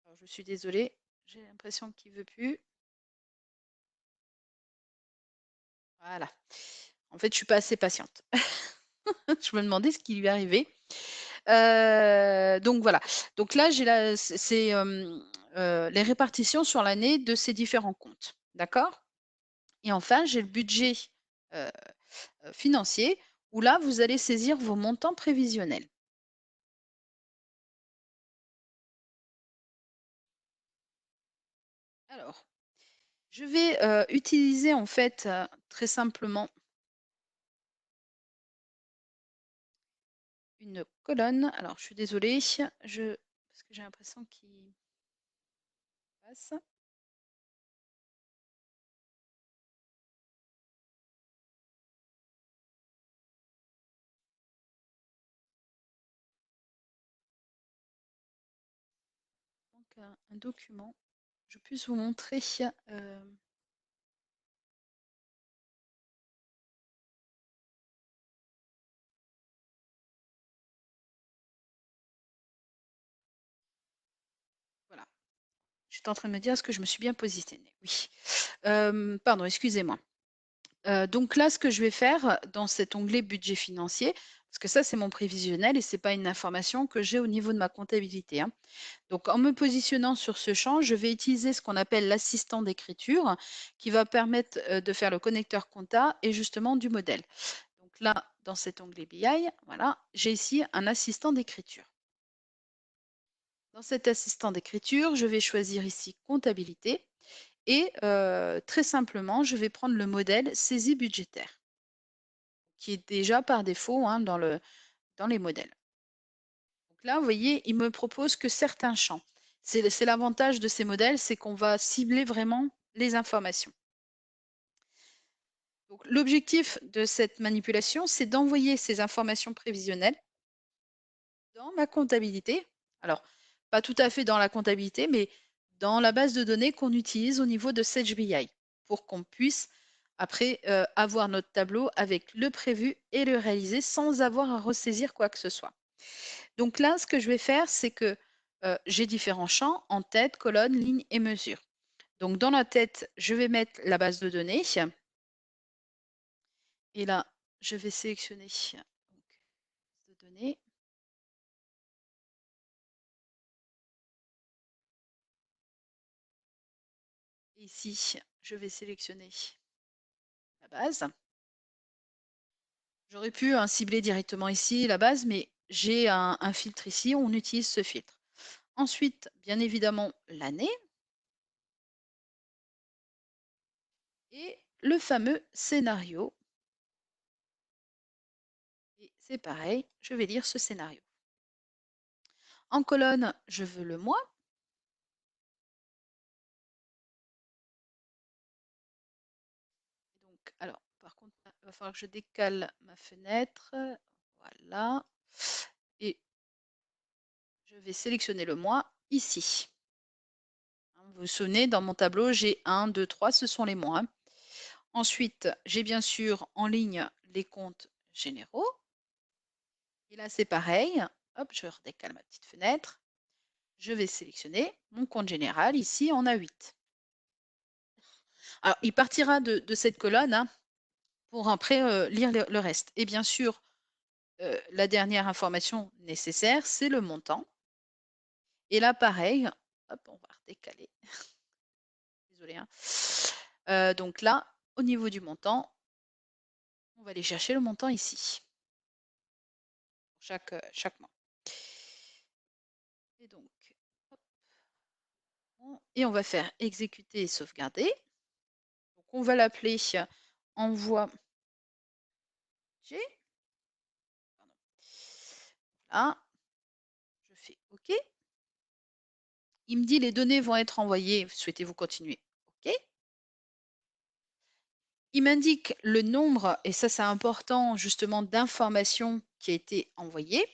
Alors, je suis désolée, j'ai l'impression qu'il ne veut plus. Voilà. En fait, je ne suis pas assez patiente. Je me demandais ce qui lui arrivait. Donc voilà. Donc là, c'est les répartitions sur l'année de ces différents comptes. D'accord? Et enfin, j'ai le budget financier où là, vous allez saisir vos montants prévisionnels. Alors, je vais utiliser en fait très simplement une colonne. Alors, je suis désolée, parce que j'ai l'impression qu'il passe. Donc, un document, je puisse vous montrer. Voilà. J'étais en train de me dire, est-ce que je me suis bien positionnée? Oui. Pardon, excusez-moi. Donc là, ce que je vais faire dans cet onglet budget financier, parce que ça, c'est mon prévisionnel et ce n'est pas une information que j'ai au niveau de ma comptabilité, hein. Donc, en me positionnant sur ce champ, je vais utiliser ce qu'on appelle l'assistant d'écriture qui va permettre de faire le connecteur compta et justement du modèle. Donc là, dans cet onglet BI, voilà, j'ai ici un assistant d'écriture. Dans cet assistant d'écriture, je vais choisir ici comptabilité et très simplement, je vais prendre le modèle saisie budgétaire qui est déjà par défaut hein, dans les modèles. Donc là, vous voyez, il me propose que certains champs. C'est l'avantage de ces modèles, c'est qu'on va cibler vraiment les informations. Donc l'objectif de cette manipulation, c'est d'envoyer ces informations prévisionnelles dans ma comptabilité. Alors, pas tout à fait dans la comptabilité, mais dans la base de données qu'on utilise au niveau de Sage BI pour qu'on puisse après avoir notre tableau avec le prévu et le réalisé sans avoir à ressaisir quoi que ce soit. Donc là, ce que je vais faire, c'est que j'ai différents champs en tête, colonne, ligne et mesure. Donc dans la tête, je vais mettre la base de données. Et là, je vais sélectionner donc, base de données. Ici, je vais sélectionner la base. J'aurais pu cibler directement ici la base, mais j'ai un filtre ici, on utilise ce filtre. Ensuite, bien évidemment, l'année et le fameux scénario. Et c'est pareil, je vais lire ce scénario. En colonne, je veux le mois. Donc, alors, par contre, il va falloir que je décale ma fenêtre. Voilà. Et je vais sélectionner le mois ici. Vous vous souvenez, dans mon tableau, j'ai 1, 2, 3, ce sont les mois. Ensuite, j'ai bien sûr en ligne les comptes généraux. Et là, c'est pareil. Hop, je redécale ma petite fenêtre. Je vais sélectionner mon compte général. Ici, on a 8. Alors, il partira de cette colonne hein, pour après lire le reste. Et bien sûr, la dernière information nécessaire, c'est le montant. Et là, pareil, hop, on va redécaler. Désolée. Hein. Donc là, au niveau du montant, on va aller chercher le montant ici. Chaque mois. Et donc, hop, et on va faire exécuter et sauvegarder. Donc, on va l'appeler envoi. Là, je fais OK. Il me dit les données vont être envoyées. Souhaitez-vous continuer? OK. Il m'indique le nombre, et ça c'est important justement, d'informations qui a été envoyée.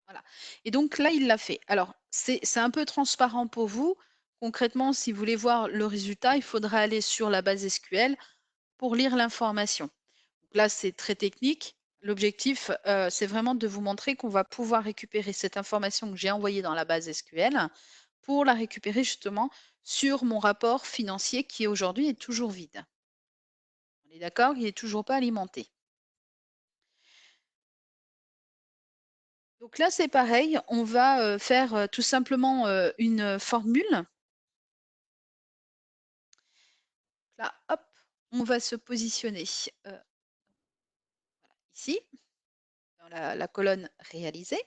Voilà. Et donc là, il l'a fait. Alors, c'est un peu transparent pour vous. Concrètement, si vous voulez voir le résultat, il faudra aller sur la base SQL pour lire l'information. Donc là, c'est très technique. L'objectif, c'est vraiment de vous montrer qu'on va pouvoir récupérer cette information que j'ai envoyée dans la base SQL pour la récupérer justement sur mon rapport financier qui aujourd'hui est toujours vide. On est d'accord? Il n'est toujours pas alimenté. Donc là, c'est pareil, on va faire tout simplement une formule. Là, hop, on va se positionner ici, dans la colonne réalisée.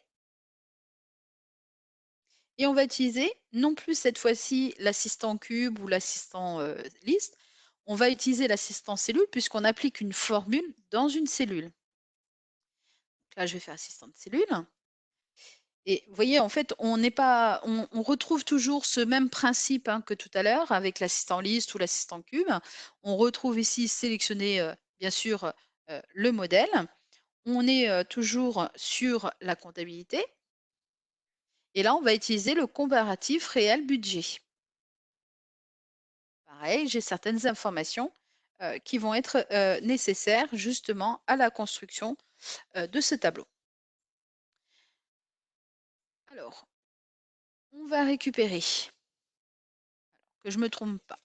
Et on va utiliser non plus cette fois-ci l'assistant cube ou l'assistant liste, on va utiliser l'assistant cellule puisqu'on applique une formule dans une cellule. Donc là, je vais faire assistant de cellule. Et vous voyez, en fait, on n'est pas, on retrouve toujours ce même principe hein, que tout à l'heure avec l'assistant liste ou l'assistant cube. On retrouve ici sélectionner, bien sûr, le modèle. On est toujours sur la comptabilité. Et là, on va utiliser le comparatif réel budget. Pareil, j'ai certaines informations qui vont être nécessaires justement à la construction de ce tableau. Alors, on va récupérer, que je ne me trompe pas,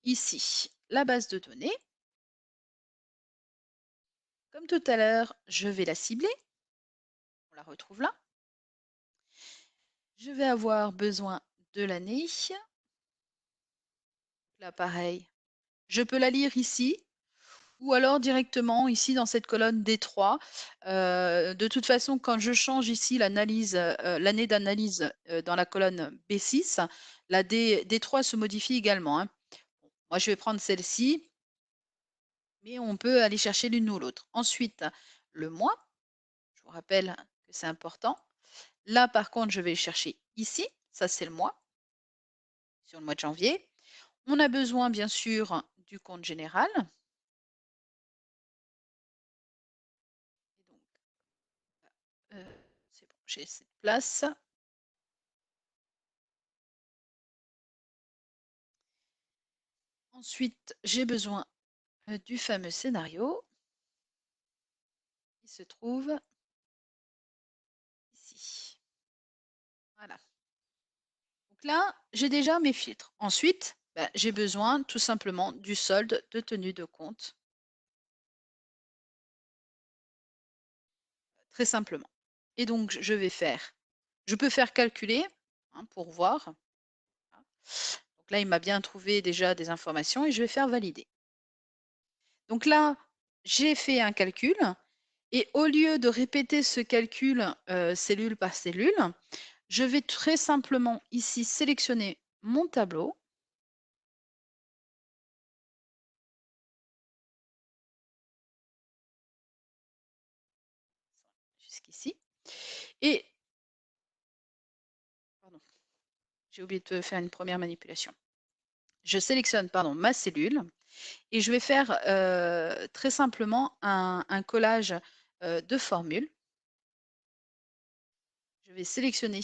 ici la base de données. Comme tout à l'heure, je vais la cibler. On la retrouve là. Je vais avoir besoin de l'année. Là, pareil, je peux la lire ici ou alors directement ici dans cette colonne D3. De toute façon, quand je change ici l'analyse, l'année d'analyse dans la colonne B6, la D3 se modifie également. Hein. Moi, je vais prendre celle-ci, mais on peut aller chercher l'une ou l'autre. Ensuite, le mois, je vous rappelle que c'est important. Là, par contre, je vais le chercher ici. Ça, c'est le mois, sur le mois de janvier. On a besoin, bien sûr, du compte général. C'est bon, j'ai cette place. Ensuite, j'ai besoin du fameux scénario qui se trouve ici. Voilà. Donc là, j'ai déjà mes filtres. Ensuite, j'ai besoin tout simplement du solde de tenue de compte, très simplement. Et donc, je peux faire calculer hein, pour voir. Donc là, il m'a bien trouvé déjà des informations et je vais faire valider. Donc là, j'ai fait un calcul et au lieu de répéter ce calcul cellule par cellule, je vais très simplement ici sélectionner mon tableau. Jusqu'ici. Et, pardon, j'ai oublié de faire une première manipulation. Je sélectionne pardon, ma cellule et je vais faire très simplement un collage de formules. Je vais sélectionner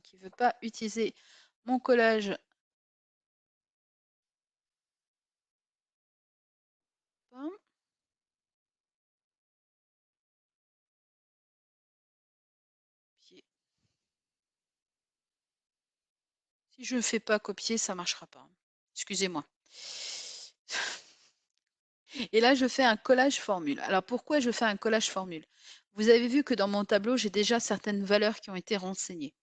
qui ne veut pas utiliser mon collage. Si je ne fais pas copier, ça ne marchera pas. Excusez-moi. Et là, je fais un collage formule. Alors, pourquoi je fais un collage formule? Vous avez vu que dans mon tableau, j'ai déjà certaines valeurs qui ont été renseignées.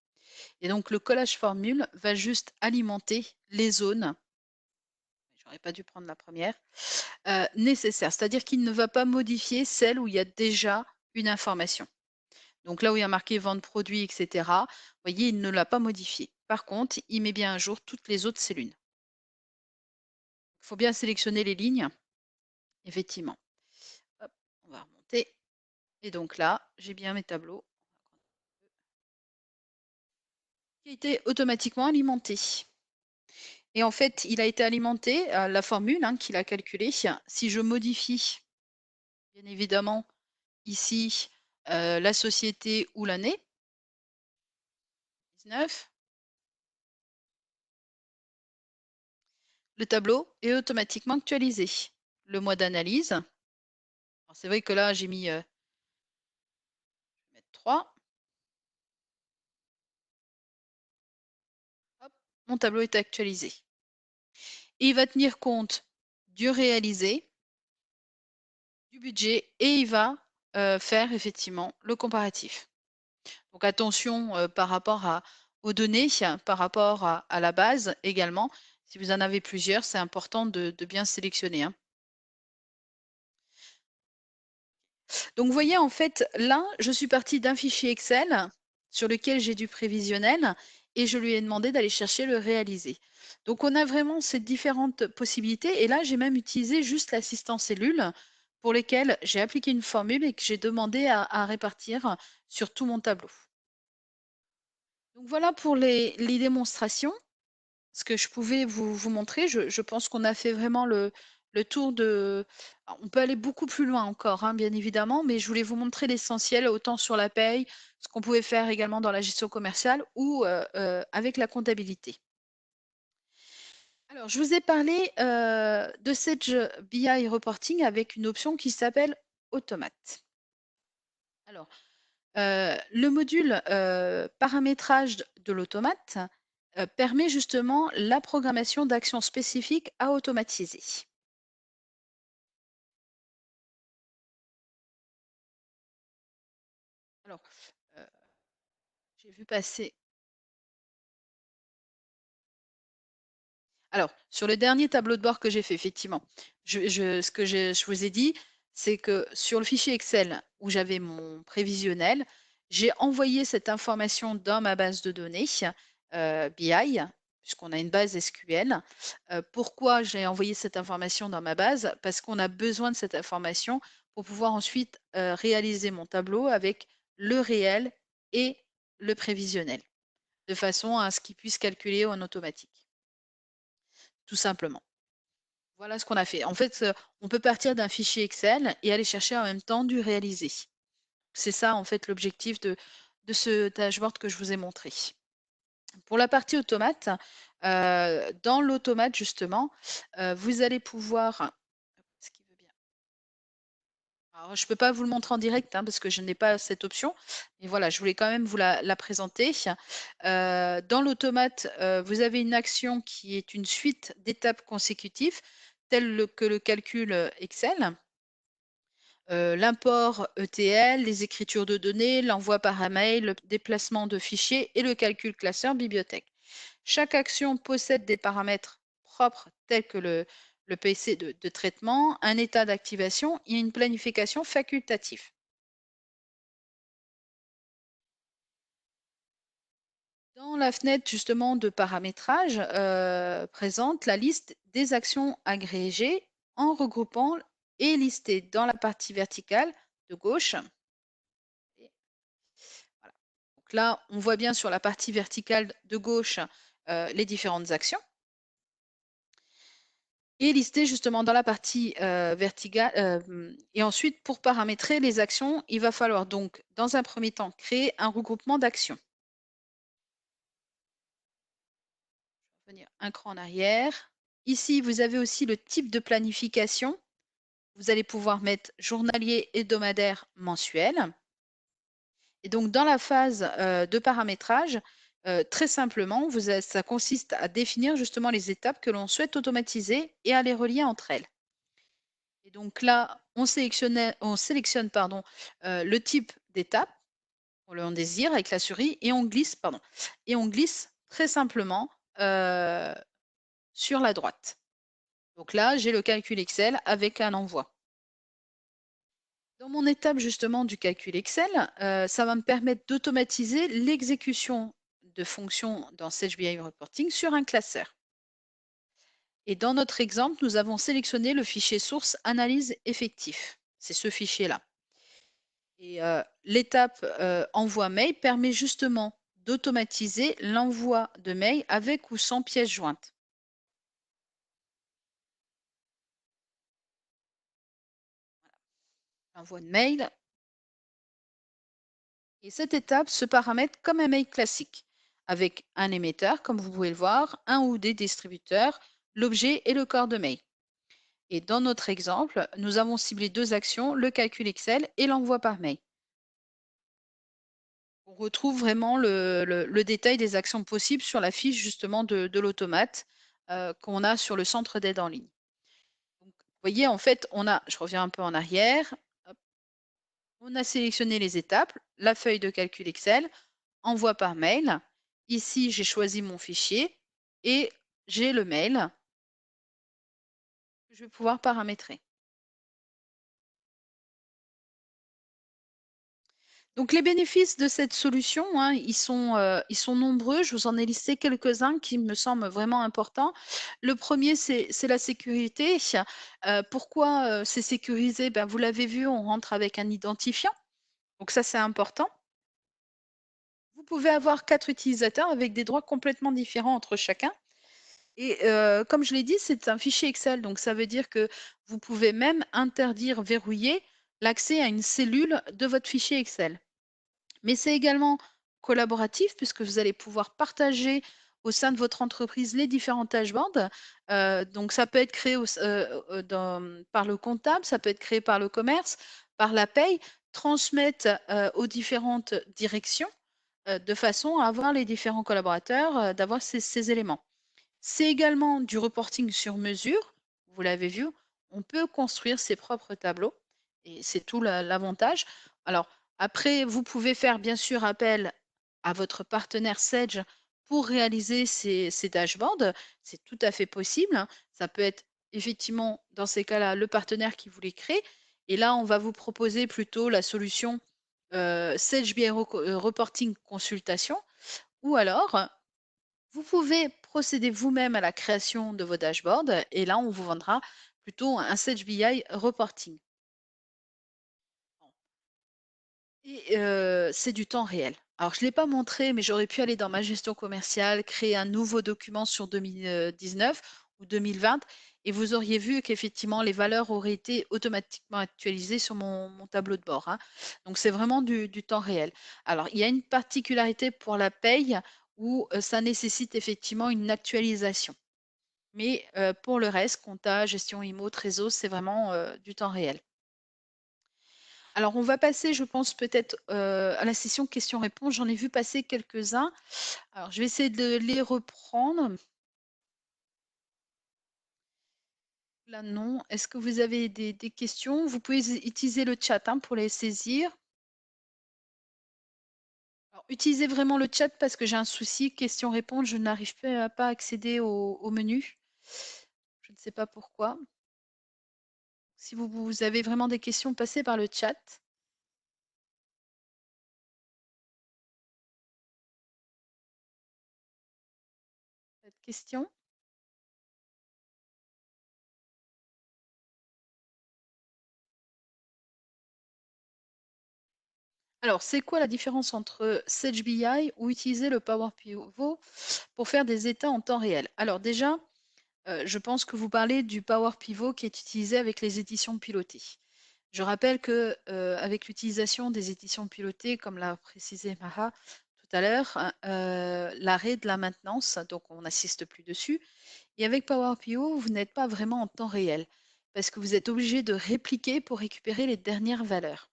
Et donc, le collage formule va juste alimenter les zones. j'aurais pas dû prendre la première, nécessaire. C'est-à-dire qu'il ne va pas modifier celle où il y a déjà une information. Donc là où il y a marqué vente produit, etc., vous voyez, il ne l'a pas modifié. Par contre, il met bien à jour toutes les autres cellules. Il faut bien sélectionner les lignes, effectivement. Hop, on va remonter. Et donc là, j'ai bien mes tableaux qui a été automatiquement alimenté. Et en fait, il a été alimenté, la formule qu'il a calculée. Si je modifie, bien évidemment, ici, la société ou l'année, 19, le tableau est automatiquement actualisé. Le mois d'analyse, alors c'est vrai que là, j'ai mis, je vais mettre 3. Hop, mon tableau est actualisé. Et il va tenir compte du réalisé, du budget et il va faire effectivement le comparatif. Donc attention par rapport aux données, par rapport à la base également. Si vous en avez plusieurs, c'est important de bien sélectionner, hein. Donc vous voyez, en fait, là, je suis partie d'un fichier Excel sur lequel j'ai du prévisionnel et je lui ai demandé d'aller chercher le réalisé. Donc on a vraiment ces différentes possibilités et là, j'ai même utilisé juste l'assistant cellule pour lesquels j'ai appliqué une formule et que j'ai demandé à répartir sur tout mon tableau. Donc voilà pour les démonstrations, ce que je pouvais vous montrer. Je pense qu'on a fait vraiment le tour de. Alors, on peut aller beaucoup plus loin encore, hein, bien évidemment, mais je voulais vous montrer l'essentiel, autant sur la paye, ce qu'on pouvait faire également dans la gestion commerciale ou avec la comptabilité. Alors, je vous ai parlé de Sage BI Reporting avec une option qui s'appelle Automate. Alors, le module paramétrage de l'automate permet justement la programmation d'actions spécifiques à automatiser. Alors, euh, j'ai vu passer. Alors, sur le dernier tableau de bord que j'ai fait, effectivement, ce que je vous ai dit, c'est que sur le fichier Excel où j'avais mon prévisionnel, j'ai envoyé cette information dans ma base de données BI, puisqu'on a une base SQL. Pourquoi j'ai envoyé cette information dans ma base? Parce qu'on a besoin de cette information pour pouvoir ensuite réaliser mon tableau avec le réel et le prévisionnel, de façon à ce qu'il puisse calculer en automatique, tout simplement. Voilà ce qu'on a fait. En fait, on peut partir d'un fichier Excel et aller chercher en même temps du réalisé. C'est ça, en fait, l'objectif de ce dashboard que je vous ai montré. Pour la partie automate, dans l'automate, justement, vous allez pouvoir. Est-ce qu'il veut bien? Alors, je ne peux pas vous le montrer en direct parce que je n'ai pas cette option. Mais voilà, je voulais quand même vous la présenter. Dans l'automate, vous avez une action qui est une suite d'étapes consécutives, telles que le calcul Excel, l'import ETL, les écritures de données, l'envoi par email, le déplacement de fichiers et le calcul classeur bibliothèque. Chaque action possède des paramètres propres tels que le PC de traitement, un état d'activation et une planification facultative. Dans la fenêtre justement de paramétrage, présente la liste des actions agrégées en regroupant et listées dans la partie verticale de gauche. Et voilà. Donc là, on voit bien sur la partie verticale de gauche les différentes actions. Et lister justement dans la partie verticale. Et ensuite, pour paramétrer les actions, il va falloir donc, dans un premier temps, créer un regroupement d'actions. Je vais revenir un cran en arrière. Ici, vous avez aussi le type de planification. Vous allez pouvoir mettre journalier, hebdomadaire, mensuel. Et donc, dans la phase de paramétrage, très simplement, ça consiste à définir justement les étapes que l'on souhaite automatiser et à les relier entre elles. Et donc là, on sélectionne pardon, le type d'étape qu'on l'on désire avec la souris et on glisse, très simplement sur la droite. Donc là, j'ai le calcul Excel avec un envoi. Dans mon étape justement du calcul Excel, ça va me permettre d'automatiser l'exécution de fonctions dans Sage BI Reporting sur un classeur. Et dans notre exemple, nous avons sélectionné le fichier source analyse effectif. C'est ce fichier-là. Et l'étape envoi mail permet justement d'automatiser l'envoi de mail avec ou sans pièce jointe. L'envoi de mail. Et cette étape se paramètre comme un mail classique, avec un émetteur, comme vous pouvez le voir, un ou des distributeurs, l'objet et le corps de mail. Et dans notre exemple, nous avons ciblé deux actions, le calcul Excel et l'envoi par mail. On retrouve vraiment le détail des actions possibles sur la fiche justement de l'automate qu'on a sur le centre d'aide en ligne. Donc, vous voyez, en fait, je reviens un peu en arrière, hop, on a sélectionné les étapes, la feuille de calcul Excel, envoi par mail. Ici, j'ai choisi mon fichier et j'ai le mail que je vais pouvoir paramétrer. Donc les bénéfices de cette solution, hein, ils sont nombreux. Je vous en ai listé quelques-uns qui me semblent vraiment importants. Le premier, c'est la sécurité. Pourquoi c'est sécurisé? Ben, vous l'avez vu, on rentre avec un identifiant. Donc ça, c'est important. Vous pouvez avoir 4 utilisateurs avec des droits complètement différents entre chacun. Et comme je l'ai dit, c'est un fichier Excel. Donc ça veut dire que vous pouvez même interdire, verrouiller l'accès à une cellule de votre fichier Excel. Mais c'est également collaboratif puisque vous allez pouvoir partager au sein de votre entreprise les différents dashboards. Donc ça peut être créé par le comptable, ça peut être créé par le commerce, par la paye, transmettre aux différentes directions de façon à avoir les différents collaborateurs, d'avoir ces éléments. C'est également du reporting sur mesure. Vous l'avez vu, on peut construire ses propres tableaux et c'est tout l'avantage. Alors, après, vous pouvez faire bien sûr appel à votre partenaire Sage pour réaliser ces dashboards. C'est tout à fait possible, hein. Ça peut être effectivement, dans ces cas-là, le partenaire qui vous les crée. Et là, on va vous proposer plutôt la solution Sage BI Reporting Consultation. Ou alors, vous pouvez procéder vous-même à la création de vos dashboards et là, on vous vendra plutôt un Sage BI Reporting. Et c'est du temps réel. Alors, je ne l'ai pas montré, mais j'aurais pu aller dans ma gestion commerciale, créer un nouveau document sur 2019 ou 2020, et vous auriez vu qu'effectivement, les valeurs auraient été automatiquement actualisées sur mon tableau de bord, hein. Donc, c'est vraiment du temps réel. Alors, il y a une particularité pour la paye où ça nécessite effectivement une actualisation. Mais pour le reste, compta, gestion IMO, Trésor, c'est vraiment du temps réel. Alors, on va passer, je pense, peut-être à la session questions-réponses. J'en ai vu passer quelques-uns. Alors, je vais essayer de les reprendre. Là, non. Est-ce que vous avez des questions? Vous pouvez utiliser le chat, hein, pour les saisir. Alors, utilisez vraiment le chat parce que j'ai un souci. Questions-réponses, je n'arrive pas à accéder au menu. Je ne sais pas pourquoi. Si vous avez vraiment des questions, passez par le chat. Pas de questions? Alors, c'est quoi la différence entre Sage BI ou utiliser le Power Pivot pour faire des états en temps réel? Alors déjà, je pense que vous parlez du Power Pivot qui est utilisé avec les éditions pilotées. Je rappelle que avec l'utilisation des éditions pilotées, comme l'a précisé Maha tout à l'heure, hein, l'arrêt de la maintenance, donc on n'assiste plus dessus. Et avec Power Pivot, vous n'êtes pas vraiment en temps réel parce que vous êtes obligé de répliquer pour récupérer les dernières valeurs.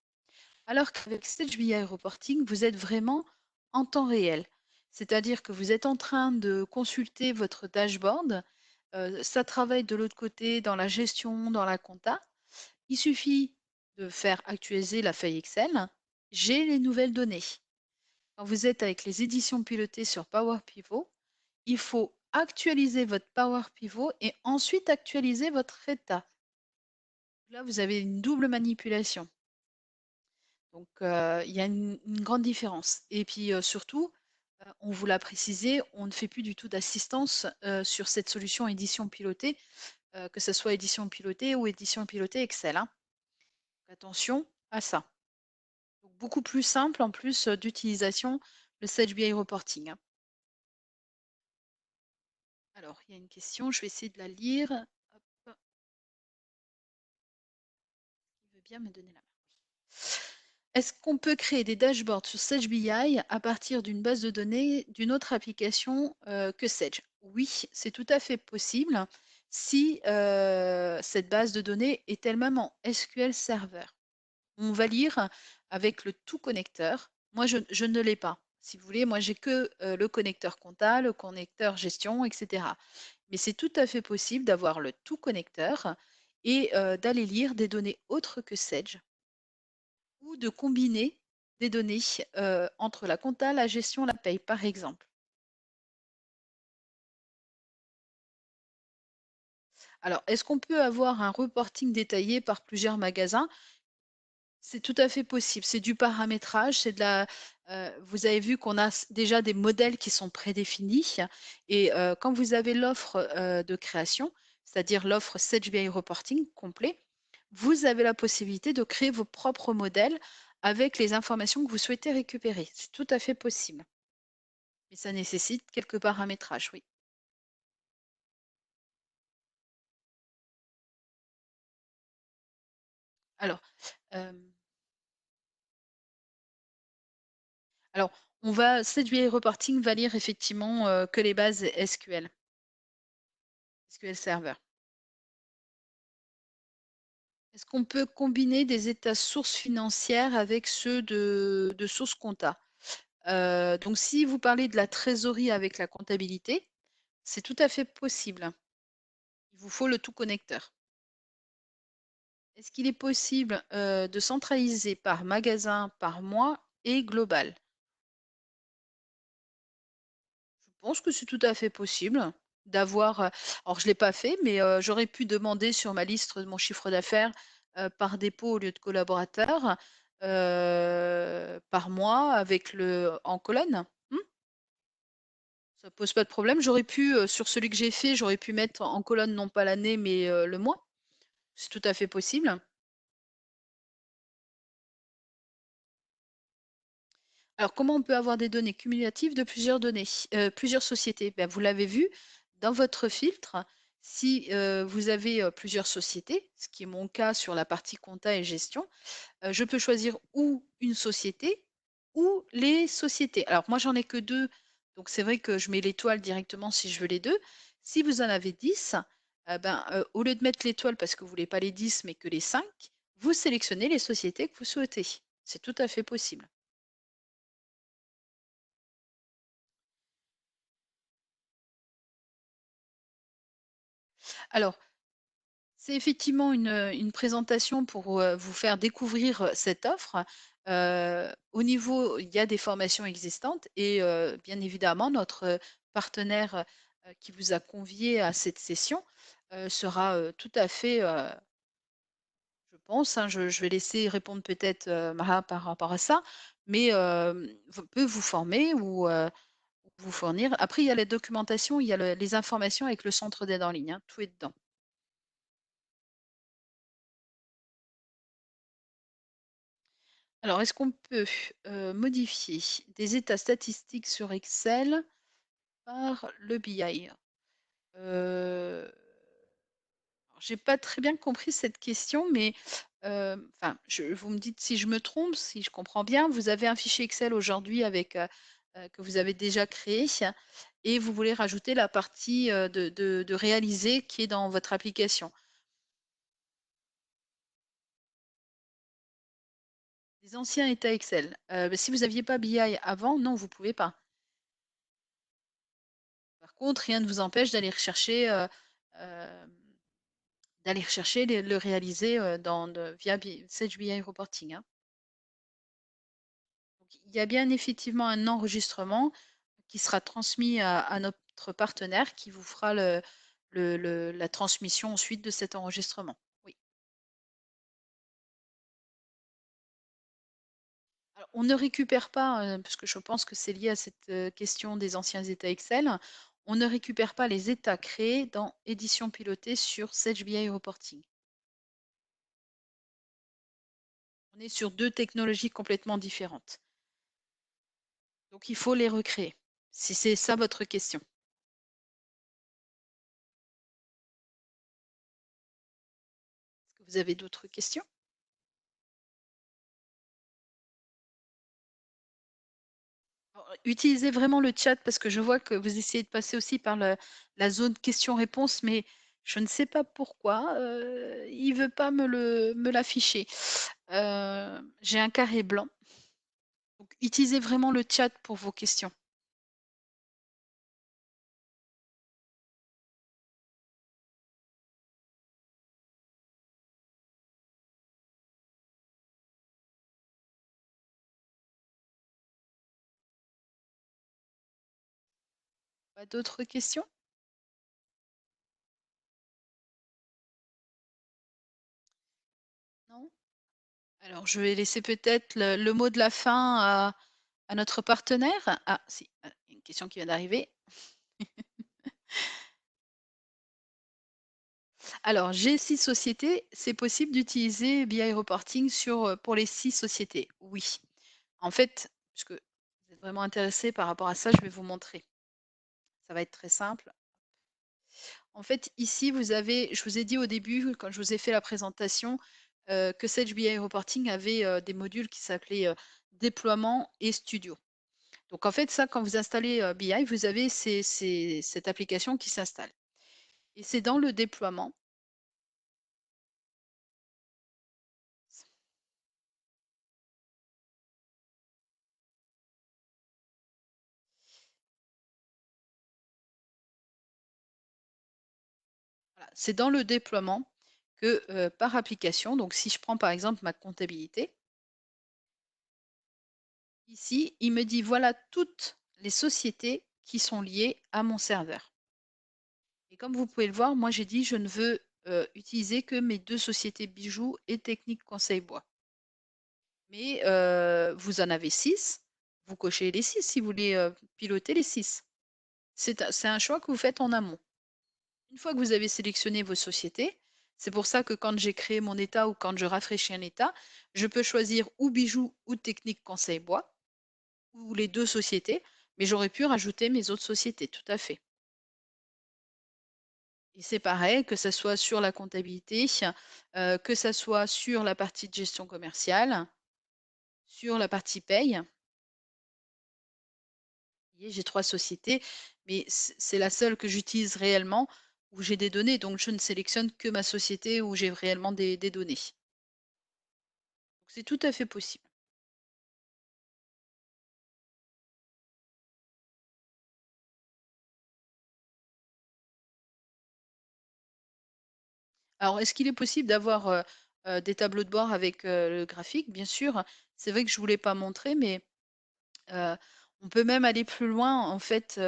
Alors qu'avec Sage BI Reporting, vous êtes vraiment en temps réel. C'est-à-dire que vous êtes en train de consulter votre dashboard. Ça travaille de l'autre côté dans la gestion, dans la compta. Il suffit de faire actualiser la feuille Excel. J'ai les nouvelles données. Quand vous êtes avec les éditions pilotées sur Power Pivot, il faut actualiser votre Power Pivot et ensuite actualiser votre état. Là, vous avez une double manipulation. Donc, il y a une grande différence. Et puis, surtout, on vous l'a précisé, on ne fait plus du tout d'assistance sur cette solution édition pilotée, que ce soit édition pilotée ou édition pilotée Excel, hein. Attention à ça. Donc, beaucoup plus simple en plus d'utilisation, le Sage BI Reporting, hein. Alors, il y a une question, je vais essayer de la lire. Hop, il veut bien me donner la main. Est-ce qu'on peut créer des dashboards sur Sage BI à partir d'une base de données d'une autre application que Sage? Oui, c'est tout à fait possible si cette base de données est elle-même en SQL Server. On va lire avec le tout connecteur. Moi, je ne l'ai pas. Si vous voulez, moi, j'ai que le connecteur compta, le connecteur gestion, etc. Mais c'est tout à fait possible d'avoir le tout connecteur et d'aller lire des données autres que Sage ou de combiner des données entre la compta, la gestion, la paye, par exemple. Alors, est-ce qu'on peut avoir un reporting détaillé par plusieurs magasins? C'est tout à fait possible. C'est du paramétrage, c'est de la vous avez vu qu'on a déjà des modèles qui sont prédéfinis et quand vous avez l'offre, de création, c'est-à-dire l'offre Sage BI Reporting complet, vous avez la possibilité de créer vos propres modèles avec les informations que vous souhaitez récupérer. C'est tout à fait possible. Mais ça nécessite quelques paramétrages, oui. Alors, hem, alors on va Sage BI Reporting va lire effectivement, que les bases SQL, SQL Server. Est-ce qu'on peut combiner des états sources financières avec ceux de sources compta? Donc si vous parlez de la trésorerie avec la comptabilité, c'est tout à fait possible. Il vous faut le tout connecteur. Est-ce qu'il est possible, de centraliser par magasin, par mois et global? Je pense que c'est tout à fait possible d'avoir, alors je ne l'ai pas fait, mais j'aurais pu demander sur ma liste de mon chiffre d'affaires, par dépôt au lieu de collaborateur, par mois avec le en colonne. Mmh, ça pose pas de problème. J'aurais pu, sur celui que j'ai fait, j'aurais pu mettre en colonne non pas l'année, mais le mois. C'est tout à fait possible. Alors, comment on peut avoir des données cumulatives de plusieurs données, plusieurs sociétés? Ben, vous l'avez vu dans votre filtre, si, vous avez, plusieurs sociétés, ce qui est mon cas sur la partie compta et gestion, je peux choisir ou une société ou les sociétés. Alors moi, j'en ai que 2, donc c'est vrai que je mets l'étoile directement si je veux les 2. Si vous en avez 10, ben, au lieu de mettre l'étoile parce que vous voulez pas les 10 mais que les 5, vous sélectionnez les sociétés que vous souhaitez. C'est tout à fait possible. Alors, c'est effectivement une présentation pour, vous faire découvrir, cette offre. Au niveau il y a des formations existantes et bien évidemment notre, partenaire, qui vous a convié à cette session, sera, tout à fait, je pense, hein, je vais laisser répondre peut-être, Mara par rapport à ça, mais v peut vous former ou vous fournir. Après il y a la documentation, il y a le les informations avec le centre d'aide en ligne, hein, tout est dedans. Alors, est-ce qu'on peut, modifier des états statistiques sur Excel par le BI? J'ai pas très bien compris cette question, mais, enfin, vous me dites si je me trompe, si je comprends bien, vous avez un fichier Excel aujourd'hui avec, que vous avez déjà créé et vous voulez rajouter la partie, de réaliser qui est dans votre application. Les anciens états Excel, bah, si vous aviez pas BI avant, non, vous pouvez pas. Par contre, rien ne vous empêche hem, d'aller rechercher le réaliser, dans de via Sage BI Reporting, hein. Donc il y a bien effectivement un enregistrement qui sera transmis à notre votre partenaire qui vous fera la transmission ensuite de cet enregistrement. Oui. Alors, on ne récupère pas, parce que je pense que c'est lié à cette, question des anciens états Excel, on ne récupère pas les états créés dans édition pilotée sur Sage BI Reporting. On est sur 2 technologies complètement différentes. Donc il faut les recréer, si c'est ça votre question. Est-ce que vous avez d'autres questions? Alors, utilisez vraiment le chat parce que je vois que vous essayez de passer aussi par la zone questions-réponses, mais je ne sais pas pourquoi, il veut pas me l'afficher. J'ai un carré blanc, donc utilisez vraiment le chat pour vos questions. Pas d'autres questions? Non? Alors je vais laisser peut-être le mot de la fin à notre partenaire. Ah si, il y a une question qui vient d'arriver. Alors, j'ai 6 sociétés, c'est possible d'utiliser BI Reporting pour les 6 sociétés? Oui. En fait, puisque vous êtes vraiment intéressé par rapport à ça, je vais vous montrer. Ça va être très simple. En fait, ici, je vous ai dit au début, quand je vous ai fait la présentation, que Sage BI Reporting avait, des modules qui s'appelaient, déploiement et studio. Donc en fait, ça, quand vous installez, BI, vous avez cette application qui s'installe et c'est dans le déploiement. Voilà, c'est dans le déploiement que, par application, donc si je prends par exemple ma comptabilité, ici, il me dit: «Voilà toutes les sociétés qui sont liées à mon serveur» et comme vous pouvez le voir, moi j'ai dit: «Je ne veux, utiliser que mes 2 sociétés bijoux et technique conseil bois». Mais, vous en avez 6, vous cochez les 6 si vous voulez, piloter les 6. C'est un choix que vous faites en amont. Une fois que vous avez sélectionné vos sociétés, c'est pour ça que quand j'ai créé mon état ou quand je rafraîchis un état, je peux choisir ou bijoux ou technique conseil bois ou les 2 sociétés, mais j'aurais pu rajouter mes autres sociétés, tout à fait. Et c'est pareil, que ça soit sur la comptabilité, que ça soit sur la partie de gestion commerciale, sur la partie paye. Vous voyez, j'ai 3 sociétés, mais c'est la seule que j'utilise réellement où j'ai des données, donc je ne sélectionne que ma société où j'ai réellement des données. Donc c'est tout à fait possible. Alors est-ce qu'il est possible d'avoir, des tableaux de bord avec, le graphique? Bien sûr. C'est vrai que je ne vous l'ai pas montré, mais, heu, on peut même aller plus loin en fait,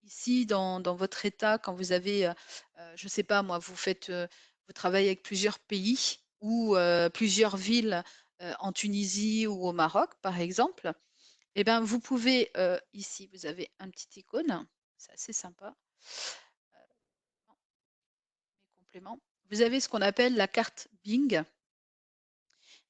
ici dans votre état quand vous avez, je ne sais pas moi, vous travaillez avec plusieurs pays ou, plusieurs villes, en Tunisie ou au Maroc par exemple, et ben, vous pouvez, ici vous avez un petit icône, c'est assez sympa, mes compléments. Vous avez ce qu'on appelle la carte Bing.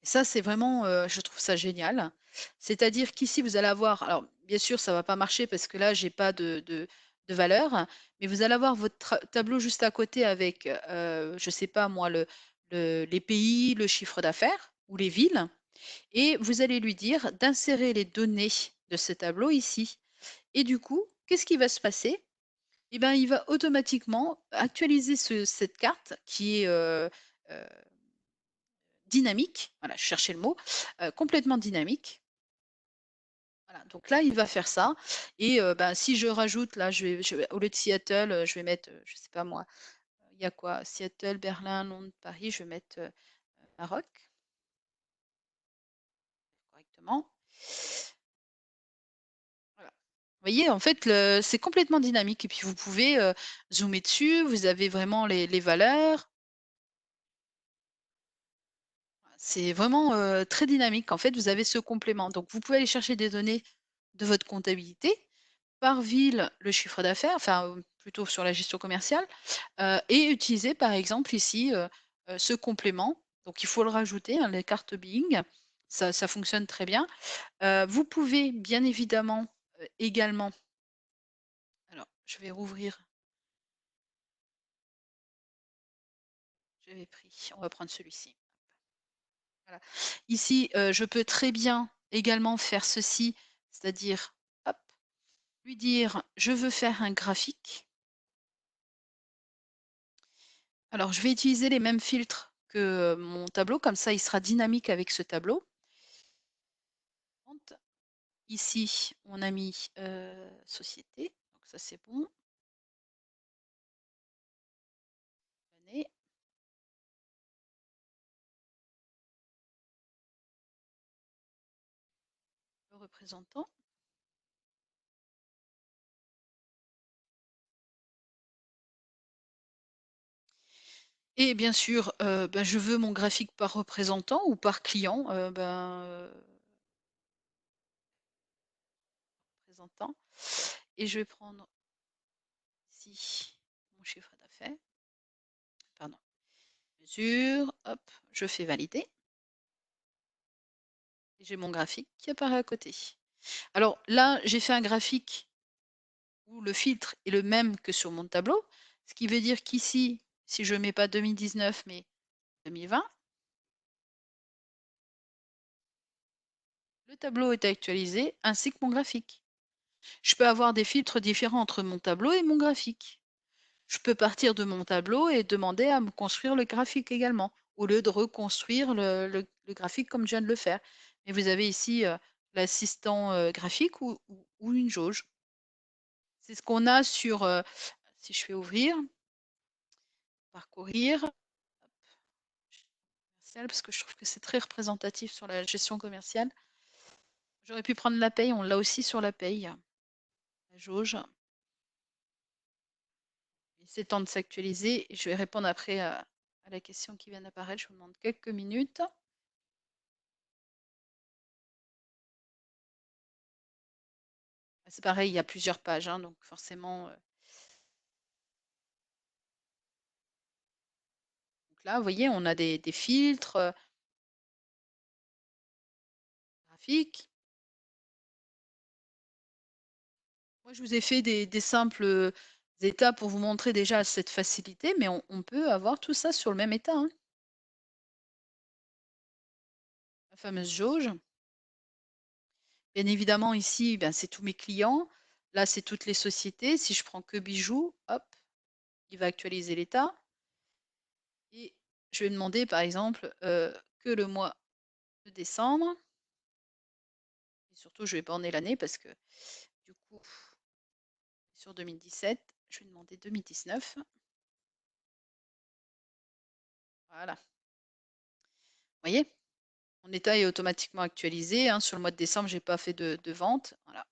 Et ça, c'est vraiment, je trouve ça génial. C'est-à-dire qu'ici, vous allez avoir alors bien sûr, ça va pas marcher parce que là, j'ai pas de valeur, mais vous allez avoir votre tableau juste à côté avec, je sais pas moi, les pays, le chiffre d'affaires ou les villes et vous allez lui dire d'insérer les données de ce tableau ici et du coup, qu'est-ce qui va se passer? Et ben, il va automatiquement actualiser cette carte qui est, dynamique, voilà, je cherchais le mot, complètement dynamique. Voilà, donc là, il va faire ça et ben, si je rajoute là, je vais au lieu de Seattle, je vais mettre, je sais pas moi, il y a quoi? Seattle, Berlin, Londres, Paris, je vais mettre, Maroc, correctement. Voilà. voyez, en fait, c'est complètement dynamique et puis vous pouvez, zoomer dessus, vous avez vraiment les valeurs. C'est vraiment, très dynamique. En fait, vous avez ce complément. Donc vous pouvez aller chercher des données de votre comptabilité, par ville, le chiffre d'affaires, enfin, plutôt sur la gestion commerciale, et utiliser par exemple ici, ce complément. Donc il faut le rajouter, hein, les cartes Bing, ça fonctionne très bien. Vous pouvez bien évidemment, également alors je vais rouvrir, j'avais pris, on va prendre celui-ci. Voilà. Ici, je peux très bien également faire ceci, c'est-à-dire, hop, lui dire: «Je veux faire un graphique». Alors je vais utiliser les mêmes filtres que mon tableau, comme ça il sera dynamique avec ce tableau. Hop, ici, on a mis, société, donc ça c'est bon. Année, le représentant et bien sûr, bah, je veux mon graphique par représentant ou par client, représentant et je vais prendre ici mon chiffre d'affaires, pardon, mesure, hop, je fais valider et j'ai mon graphique qui apparaît à côté. Alors là, j'ai fait un graphique où le filtre est le même que sur mon tableau, ce qui veut dire qu'ici, si je ne mets pas 2019 mais 2020, le tableau est actualisé ainsi que mon graphique. Je peux avoir des filtres différents entre mon tableau et mon graphique. Je peux partir de mon tableau et demander à me construire le graphique également, au lieu de reconstruire le graphique comme je viens de le faire. Et vous avez ici l'assistant graphique ou une jauge. C'est ce qu'on a sur, si je fais ouvrir, parcourir, commercial, parce que je trouve que c'est très représentatif sur la gestion commerciale. J'aurais pu prendre la paye, on l'a aussi sur la paye, la jauge. C'est temps de s'actualiser. Je vais répondre après à la question qui vient d'apparaître. Je vous demande quelques minutes. C'est pareil, il y a plusieurs pages, hein, donc forcément. Donc là, vous voyez, on a des filtres graphiques. Moi, je vous ai fait des simples états pour vous montrer déjà cette facilité, mais on peut avoir tout ça sur le même état, hein. La fameuse jauge. Bien évidemment, ici, ben, c'est tous mes clients. Là, c'est toutes les sociétés. Si je prends que bijoux, hop, il va actualiser l'état. Et je vais demander, par exemple, que le mois de décembre. Et surtout, je vais borner l'année parce que du coup, sur 2017, je vais demander 2019. Voilà. Vous voyez? Mon état est automatiquement actualisé, hein. Sur le mois de décembre, j'ai pas fait de vente. Voilà.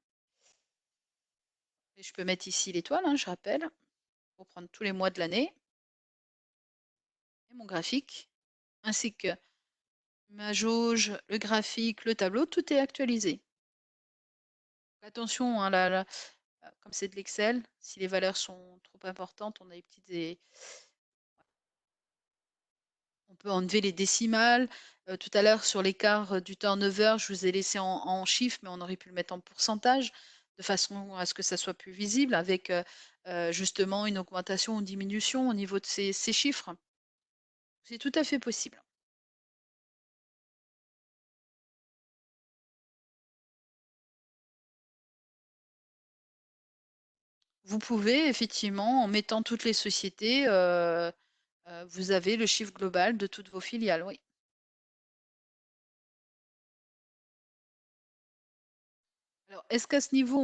Et je peux mettre ici l'étoile, hein, je rappelle, pour prendre tous les mois de l'année. Et mon graphique, ainsi que ma jauge, le graphique, le tableau, tout est actualisé. Attention, hein, comme c'est de l'Excel, si les valeurs sont trop importantes, on a des petites. On peut enlever les décimales. Tout à l'heure sur l'écart, du turnover, je vous ai laissé en chiffres, mais on aurait pu le mettre en pourcentage, de façon à ce que ça soit plus visible avec, justement une augmentation ou diminution au niveau de ces chiffres. C'est tout à fait possible. Vous pouvez effectivement, en mettant toutes les sociétés, vous avez le chiffre global de toutes vos filiales, oui. Alors, est-ce qu'à ce niveau,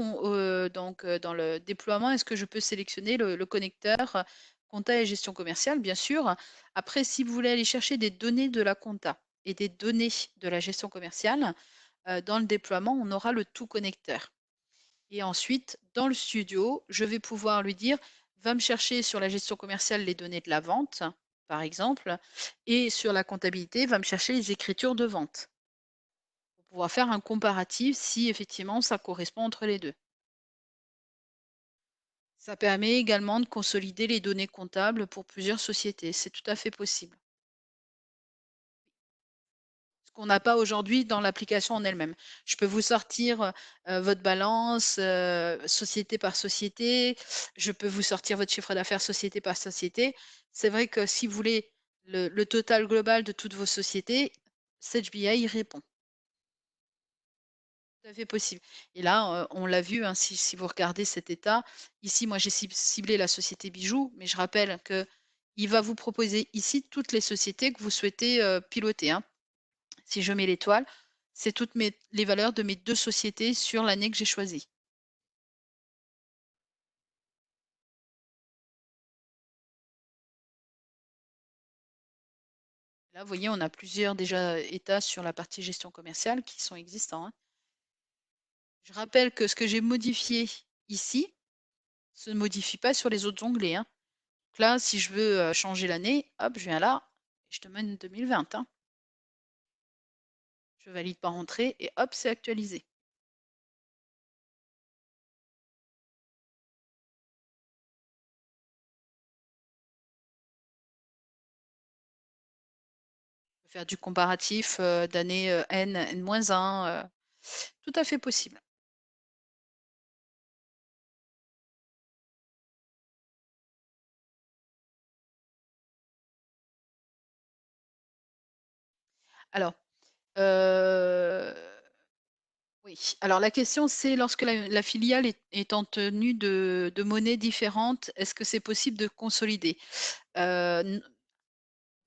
donc, dans le déploiement, est-ce que je peux sélectionner le connecteur compta et gestion commerciale? Bien sûr. Après, si vous voulez aller chercher des données de la compta et des données de la gestion commerciale, dans le déploiement, on aura le tout connecteur. Et ensuite, dans le studio, je vais pouvoir lui dire, va me chercher sur la gestion commerciale les données de la vente, par exemple, et sur la comptabilité, va me chercher les écritures de vente pour pouvoir faire un comparatif si effectivement ça correspond entre les deux. Ça permet également de consolider les données comptables pour plusieurs sociétés. C'est tout à fait possible. Ce qu'on n'a pas aujourd'hui dans l'application en elle-même. Je peux vous sortir, votre balance, société par société. Je peux vous sortir votre chiffre d'affaires société par société. C'est vrai que si vous voulez le total global de toutes vos sociétés, Sage BI y répond. Tout à fait possible. Et là, on l'a vu, hein, si vous regardez cet état, ici, moi, j'ai ciblé la société bijoux, mais je rappelle que il va vous proposer ici toutes les sociétés que vous souhaitez, piloter, hein. Si je mets l'étoile, c'est toutes les valeurs de mes 2 sociétés sur l'année que j'ai choisie. Là, vous voyez, on a plusieurs déjà états sur la partie gestion commerciale qui sont existants, hein. Je rappelle que ce que j'ai modifié ici se modifie pas sur les autres onglets, hein. Donc là, si je veux, changer l'année, hop, je viens là et je te mène 2020, hein. Je valide par entrée et hop, c'est actualisé. On peut faire du comparatif, d'année, N, N-1, tout à fait possible. Alors, heu oui, alors la question c'est lorsque la filiale est en tenue de monnaies différentes, est-ce que c'est possible de consolider? N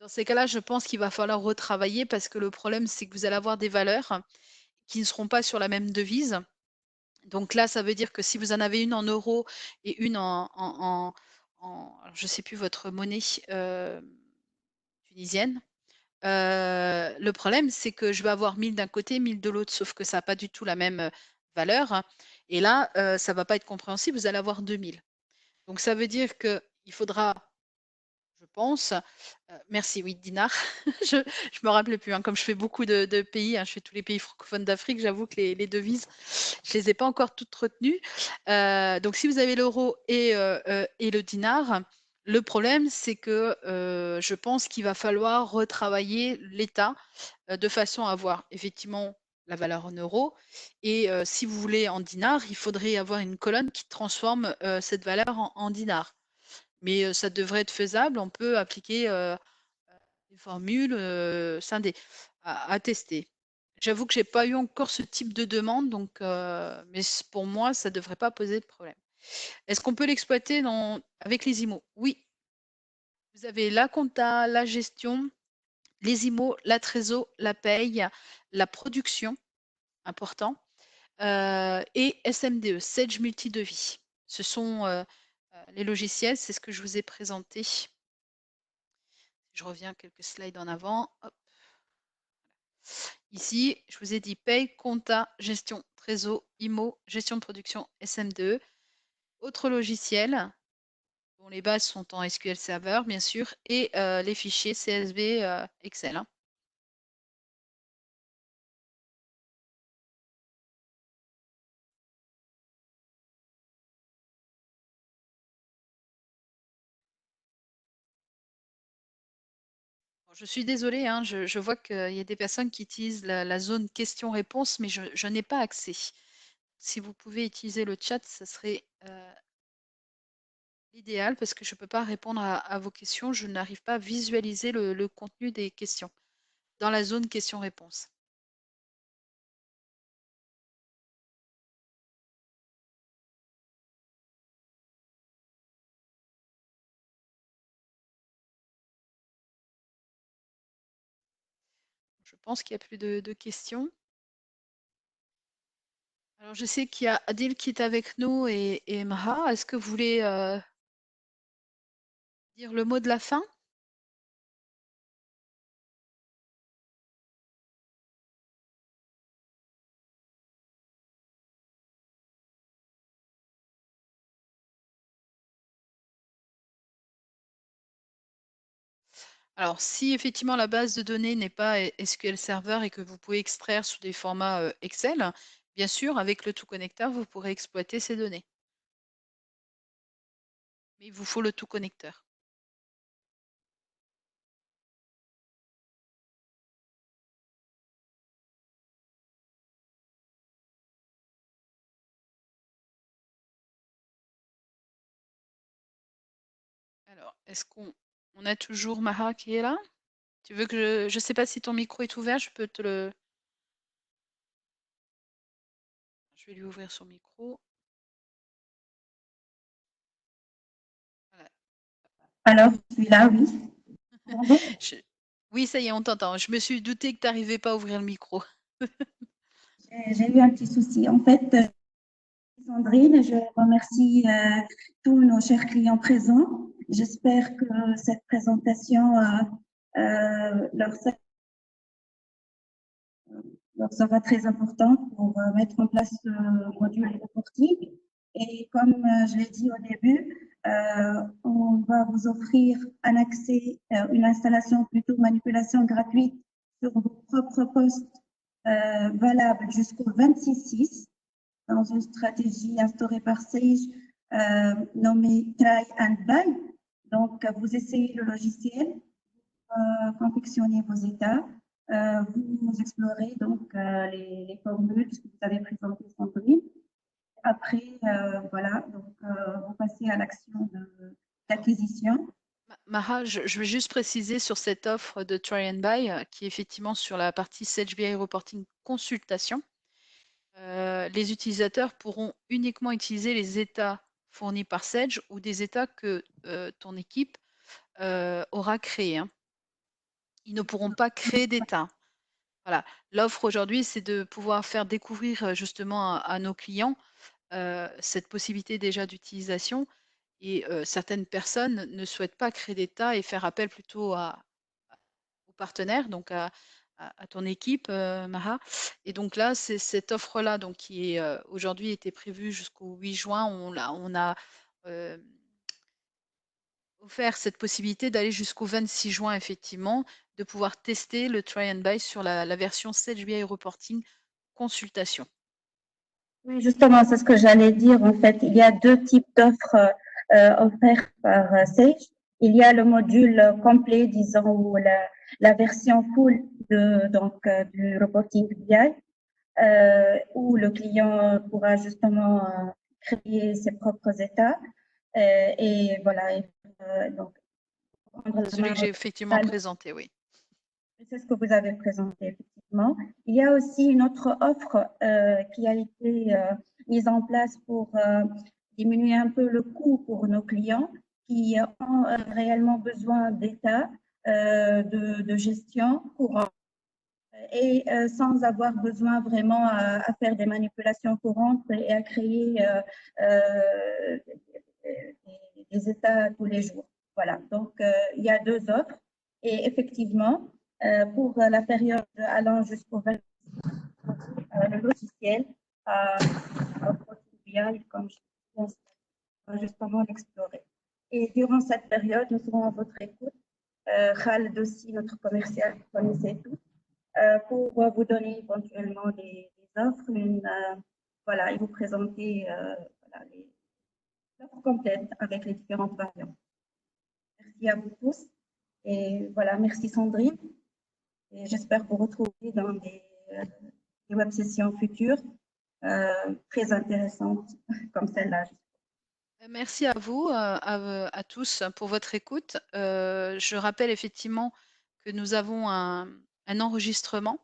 Dans ces cas-là, je pense qu'il va falloir retravailler parce que le problème, c'est que vous allez avoir des valeurs qui ne seront pas sur la même devise. Donc là, ça veut dire que si vous en avez une en euros et une alors je sais plus votre monnaie, tunisienne. Le problème, c'est que je vais avoir 1000 d'un côté, 1000 de l'autre, sauf que ça a pas du tout la même, valeur, hein. Et là, ça va pas être compréhensible, vous allez avoir 2000. Donc ça veut dire qu'il faudra, je pense, merci, oui, dinar. Je me rappelais plus, hein, comme je fais beaucoup de pays, hein, je fais tous les pays francophones d'Afrique, j'avoue que les devises, je les ai pas encore toutes retenues. Donc si vous avez l'euro et le dinar, le problème, c'est que, je pense qu'il va falloir retravailler l'état, de façon à avoir effectivement la valeur en euros et si vous voulez en dinars, il faudrait avoir une colonne qui transforme, cette valeur en dinars. Mais ça devrait être faisable, on peut appliquer, des formules, scindées à tester. J'avoue que j'ai pas eu encore ce type de demande donc mais pour moi, ça devrait pas poser de problème. Est-ce qu'on peut l'exploiter avec les IMO? Oui, vous avez la compta, la gestion, les IMO, la trésor, la paye, la production, important, et SMDE, Sage Multidevis. Ce sont, les logiciels, c'est ce que je vous ai présenté. Je reviens quelques slides en avant, hop. Ici, je vous ai dit paye, compta, gestion, trésor, IMO, gestion de production, SMDE. Autres logiciels, dont les bases sont en SQL Server, bien sûr, et les fichiers CSV, Excel, hein. Je suis désolée, hein, je vois qu'il y a des personnes qui utilisent la zone questions-réponses, mais je n'ai pas accès. Si vous pouvez utiliser le chat, ce serait l'idéal parce que je ne peux pas répondre à vos questions. Je n'arrive pas à visualiser le contenu des questions dans la zone questions-réponses. Je pense qu'il n'y a plus de questions. Alors, je sais qu'il y a Adil qui est avec nous et Emra. Est-ce que vous voulez dire le mot de la fin? Alors, si effectivement la base de données n'est pas SQL Server et que vous pouvez extraire sous des formats Excel, bien sûr, avec le tout connecteur, vous pourrez exploiter ces données. Mais il vous faut le tout connecteur. Alors, est-ce qu'on a toujours Maha qui est là? Tu veux que je sais pas si ton micro est ouvert, je peux te le. Je vais lui ouvrir son micro. Voilà. Alors, je suis là, oui. Je- Oui, ça y est, on t'entend. Je me suis douté que tu n'arrivais pas à ouvrir le micro. J'ai eu un petit souci. En fait, Sandrine, je remercie tous nos chers clients présents. J'espère que cette présentation leur sera très importante pour mettre en place le module reporting. Et comme je l'ai dit au début, on va vous offrir un accès, une installation, plutôt manipulation gratuite sur vos propres postes valable jusqu'au 26/6 dans une stratégie instaurée par Sage nommée Try and Buy. Donc, vous essayez le logiciel, confectionnez vos états, vous explorez donc les formules que vous avez présentées, Sandrine. Après, voilà, donc vous passez à l'action d'acquisition. Maha, je vais juste préciser sur cette offre de Try and Buy, qui est effectivement sur la partie Sage BI Reporting Consultation. Les utilisateurs pourront uniquement utiliser les états fournis par Sage ou des états que ton équipe aura créés, hein. Ils ne pourront pas créer d'état. Voilà. L'offre aujourd'hui, c'est de pouvoir faire découvrir justement à nos clients cette possibilité déjà d'utilisation. Et certaines personnes ne souhaitent pas créer d'état et faire appel plutôt aux partenaires, donc à ton équipe, Maha. Et donc là, c'est cette offre-là donc qui est aujourd'hui était prévue jusqu'au 8 juin. On a offert cette possibilité d'aller jusqu'au 26 juin, effectivement, de pouvoir tester le try and buy sur la version Sage BI Reporting Consultation. Oui, justement, c'est ce que j'allais dire. En fait, il y a deux types d'offres offertes par Sage. Il y a le module complet, disons, ou la version full du reporting BI, où le client pourra justement créer ses propres états. Et voilà, donc, prendre la Celui main que j'ai effectivement totale. présenté, oui. C'est ce que vous avez présenté, effectivement. Il y a aussi une autre offre qui a été mise en place pour diminuer un peu le coût pour nos clients qui ont réellement besoin d'état de gestion courant et sans avoir besoin vraiment à faire des manipulations courantes et à créer des états tous les jours. Voilà, donc il y a deux offres et effectivement, pour la période allant jusqu'au 20, le logiciel BI, comme je vais justement l'explorer. Et durant cette période, nous serons à votre écoute. Khaled aussi, notre commercial, vous connaissez tout, pour vous donner éventuellement des offres, voilà, et vous présenter voilà, l'offre complète avec les différentes variantes. Merci à vous tous. Et voilà, merci Sandrine. Et j'espère vous retrouver dans des web sessions futures très intéressantes comme celle-là. Merci à vous, à tous pour votre écoute. Je rappelle effectivement que nous avons un enregistrement